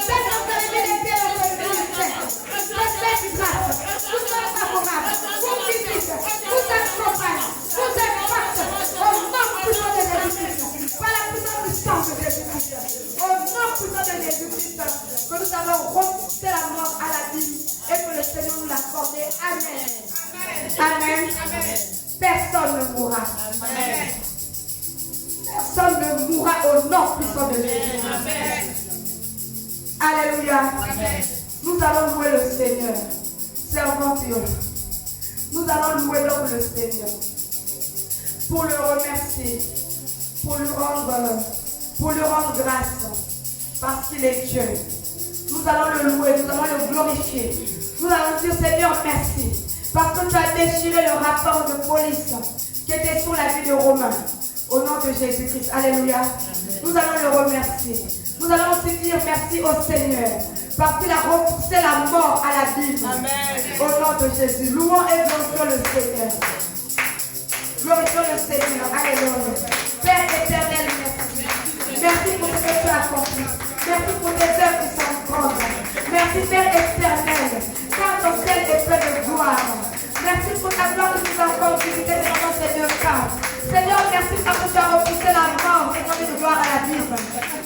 Faites entrer les bénéfices dans ce ministère. Faites grâce. Vous êtes favorable. Vous visitez. Vous êtes compagne. Vous êtes forte. Au nom puissant de Jésus-Christ. Par la puissance du sang de Jésus-Christ. Au nom puissant de Jésus-Christ. Que nous allons repousser la mort à la vie. Et que le Seigneur nous l'accorde. Amen. Amen. Personne ne mourra. Amen. Personne ne mourra au nom puissant de Jésus. Amen. Alléluia. Amen. Nous allons louer le Seigneur. Servant Dieu. Nous allons louer donc le Seigneur. Pour le remercier. Pour lui rendre grâce. Parce qu'il est Dieu. Nous allons le louer. Nous allons le glorifier. Nous allons dire Seigneur merci. Parce que tu as déchiré le rapport de police qui était sur la vie de Romain. Au nom de Jésus-Christ. Alléluia. Amen. Nous allons le remercier. Nous allons aussi dire merci au Seigneur. Parce qu'il a repoussé la mort à la Bible. Amen. Au nom de Jésus. Louons et glorifions le Seigneur. Glorifions le Seigneur. Alléluia. Père éternel, merci. Merci pour ce que tu as accompli. Merci pour tes œuvres qui sont grandes. Merci Père éternel. Car ton ciel est plein de gloire. Merci pour ta gloire qui nous a encore visité dans ces deux cas. Seigneur, merci parce que tu as repoussé la mort, Seigneur, de gloire à la Bible.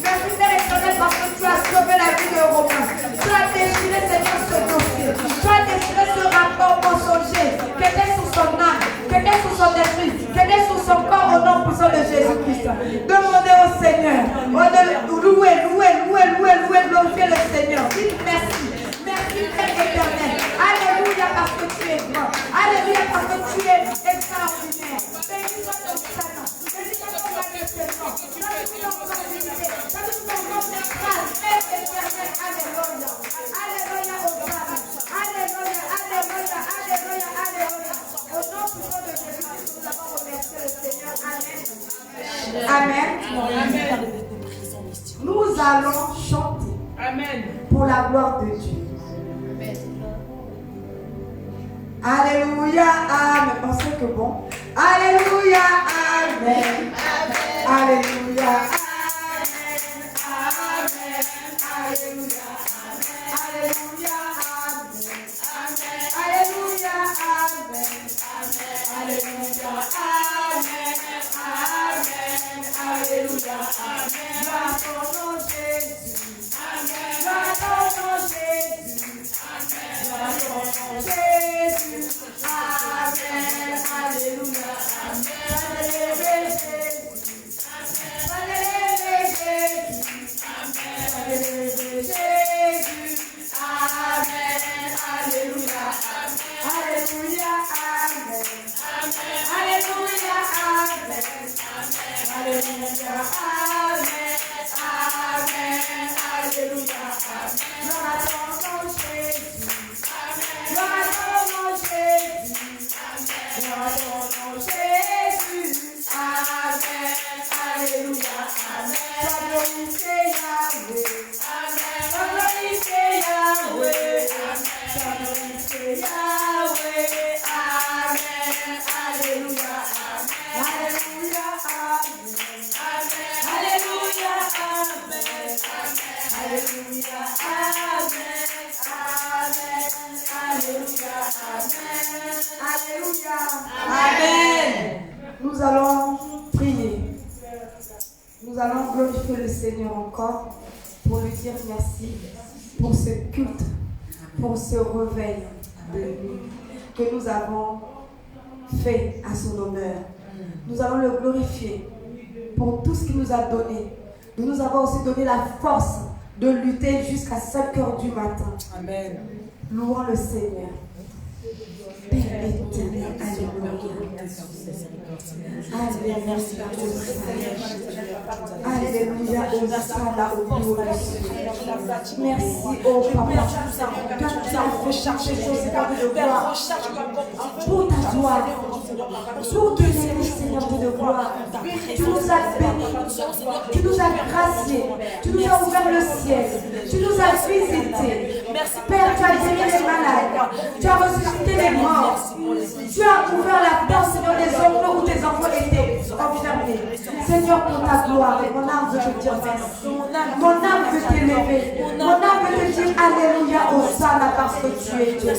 Merci Père éternel parce que tu as sauvé la vie de Romain. Tu as déchiré, Seigneur, ce dossier. Tu as déchiré ce rapport mensonger qui était sous son âme, qui était sous son esprit, qui était sous son corps au nom puissant de Jésus-Christ. Demandez au Seigneur, louer, glorifier le Seigneur. Dites merci. Merci Père éternel. Alléluia parce que tu es grand. Alléluia parce que tu es extraordinaire. Béni soit ton Saint-Nom. Béni soit ton magnifiquement. Béni soit ton grandité. Béni soit ton grande grâce. Père éternel. Alléluia. Alléluia au Père. Alléluia. Au nom puissant de Jésus, nous avons remercié le Seigneur. Amen. Amen. Nous allons chanter. Amen. Pour la gloire de Dieu. Amen. Alléluia, amen. On sait que bon. Alléluia, amen. Alléluia, amen. Alléluia, alléluia, amen. Alléluia, amen. Alléluia, amen. Alléluia, amen. Gloire à ton nom, Jésus. Gloire à ton nom, Jésus. Gloire à ton nom, Jésus. Amen. Alléluia. Alléluia, Jésus. Alléluia, Jésus. Alléluia, Jésus. Amen. Alléluia. Alléluia. Amen. Alléluia. Amen. Alléluia. Amen. Amen. Alléluia. Gloire à ton nom, Jésus. Gloire à ton nom, Jésus. Gloire à ton nom, Jésus. Amen. Alléluia. Amen. Sois glorifié, Yahweh. Amen. Sois glorifié, Yahweh. Sois glorifié, Yahweh. Amen. Alléluia. Alléluia. Amen. Alléluia. Amen. Alléluia. Amen. Alléluia. Amen. Nous allons prier. Nous allons glorifier le Seigneur encore pour lui dire merci pour ce culte, pour ce réveil de nuit que nous avons fait à son honneur. Nous allons le glorifier pour tout ce qu'il nous a donné. Nous nous avons aussi donné la force de lutter jusqu'à 5 h du matin. Amen. Louons le Seigneur. Père éternel, alléluia. Merci au Papa. Quand tu as fait chercher ces choses de gloire pour ta gloire, pour te donner, Seigneur, de gloire. Tu nous as bénis, tu nous as graciés, tu nous as ouvert le ciel, tu nous as visités. Père, tu as guéri les malades, tu as ressuscité les morts, tu as ouvert la porte, Seigneur, des endroits où tes enfants étaient enfermés. Seigneur, Seigneur, pour ta gloire. Et mon âme veut te dire merci. Mon âme veut t'élever. Mon âme veut te dire Alléluia, Hosanna, parce que tu es Dieu.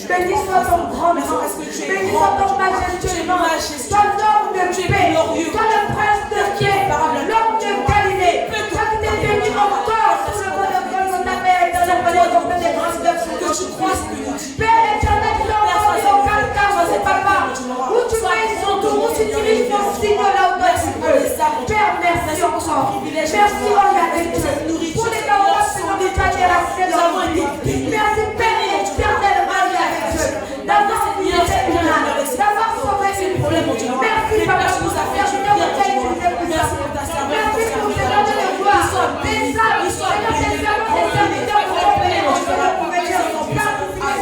Béni soit ton grand nom. Béni soit ton majestueux nom. Ton homme de paix. Toi le prince de paix. L'homme de Galilée. Toi qui t'es béni encore sur le mot de Golgotha, Père éternel, pour les hommes des grandes que tu crois ce que nous disons. Père éternel, tu l'envoies au calcaire, c'est papa. Où tu mets son tour, où tu diriges ton signe là où toi tu veux. Père, merci encore. Merci, oh Yahvé Dieu. Pour les paroles que nous avons déracinées dans nos vies. Merci, Père éternel, oh Yahvé Dieu. D'avoir sauvé une âme. D'avoir sauvé une problème. Merci, papa, pour ta fierté, pour ta utilisé pour ça. Merci pour ce nom de gloire. Des âmes, Seigneur, des servants, des serviteurs pour compléter mon Seigneur, pour venir son plan.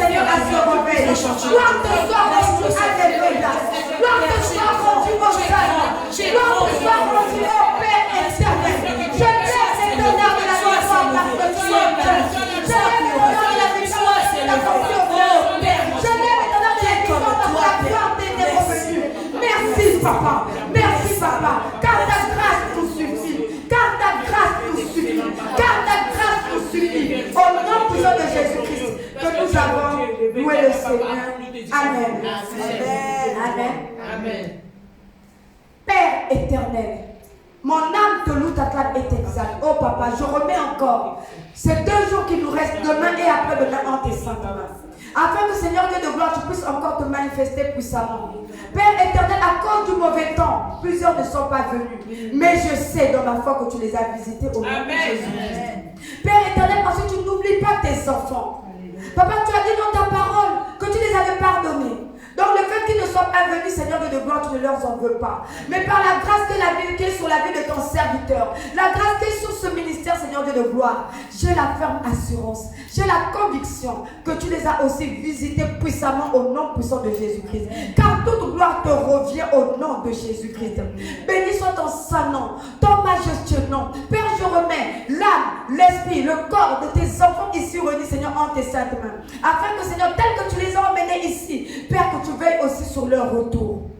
Seigneur, à se réveiller. Gloire te soit rendue, Alléluia. Gloire te soit rendue, mon Seigneur. Gloire te soit rendue, ô Père éternel. Je laisse l'éternel de la victoire parce que tu es Dieu. Je laisse l'éternel de la victoire parce que tu as confié au Père. Je laisse l'éternel de la victoire parce que la gloire t'est revenue. Merci, papa. Merci, papa. Car ta grâce nous suffit. Car ta grâce nous suffit. Car ta grâce nous suffit. Au nom puissant de Jésus-Christ que nous avons loué le Seigneur. Amen. Amen. Amen. Père éternel, mon âme te loue, t'acclame et t'exalte. Oh papa, je remets encore ces 2 jours qui nous restent demain et après-demain en tes saintes mains. Afin que Seigneur Dieu de gloire, tu puisses encore te manifester puissamment. Père éternel, à cause du mauvais temps, plusieurs ne sont pas venus. Mais je sais dans ma foi que tu les as visités au nom de Jésus. Père éternel, parce que tu n'oublies pas tes enfants. Papa, tu as dit dans ta parole que tu les avais pardonnés. Donc le fait qu'ils ne soient pas venus, Seigneur Dieu de gloire, tu ne leur en veux pas. Mais par la grâce qui est sur la vie de ton serviteur, la grâce qui est sur ce ministère, Seigneur Dieu de gloire, j'ai la ferme assurance, j'ai la conviction que tu les as aussi visités puissamment au nom puissant de Jésus-Christ. Car toute gloire te revient au nom de Jésus-Christ. Béni soit ton saint nom, ton majestueux nom. Père, je remets l'âme, l'esprit, le corps de tes enfants ici réunis, Seigneur, en tes saintes mains. Afin que, Seigneur, tel que tu les as emmenés ici, Père, que tu veilles aussi sur leur retour.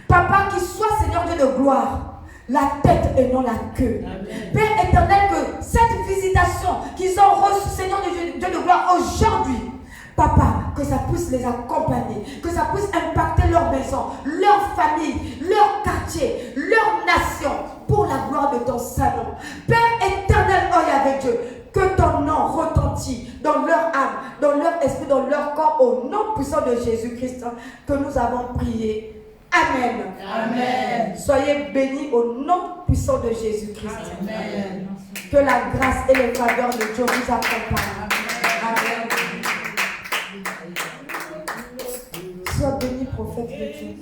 Papa, qu'il soit, Seigneur Dieu de gloire, la tête et non la queue. Amen. Père éternel, que cette visitation qu'ils ont reçue, Seigneur Dieu de gloire, aujourd'hui, Papa, que ça puisse les accompagner, que ça puisse impacter leur maison, leur famille, leur quartier, leur nation, pour la gloire de ton salon. Père éternel, oh Yahvé Dieu, que ton nom retentit dans leur âme, dans leur esprit, dans leur corps, au nom puissant de Jésus-Christ, que nous avons prié. Amen. Amen. Soyez bénis au nom puissant de Jésus-Christ. Amen. Que la grâce et les faveurs de Dieu vous accompagnent. Amen. Sois béni, prophète de Dieu.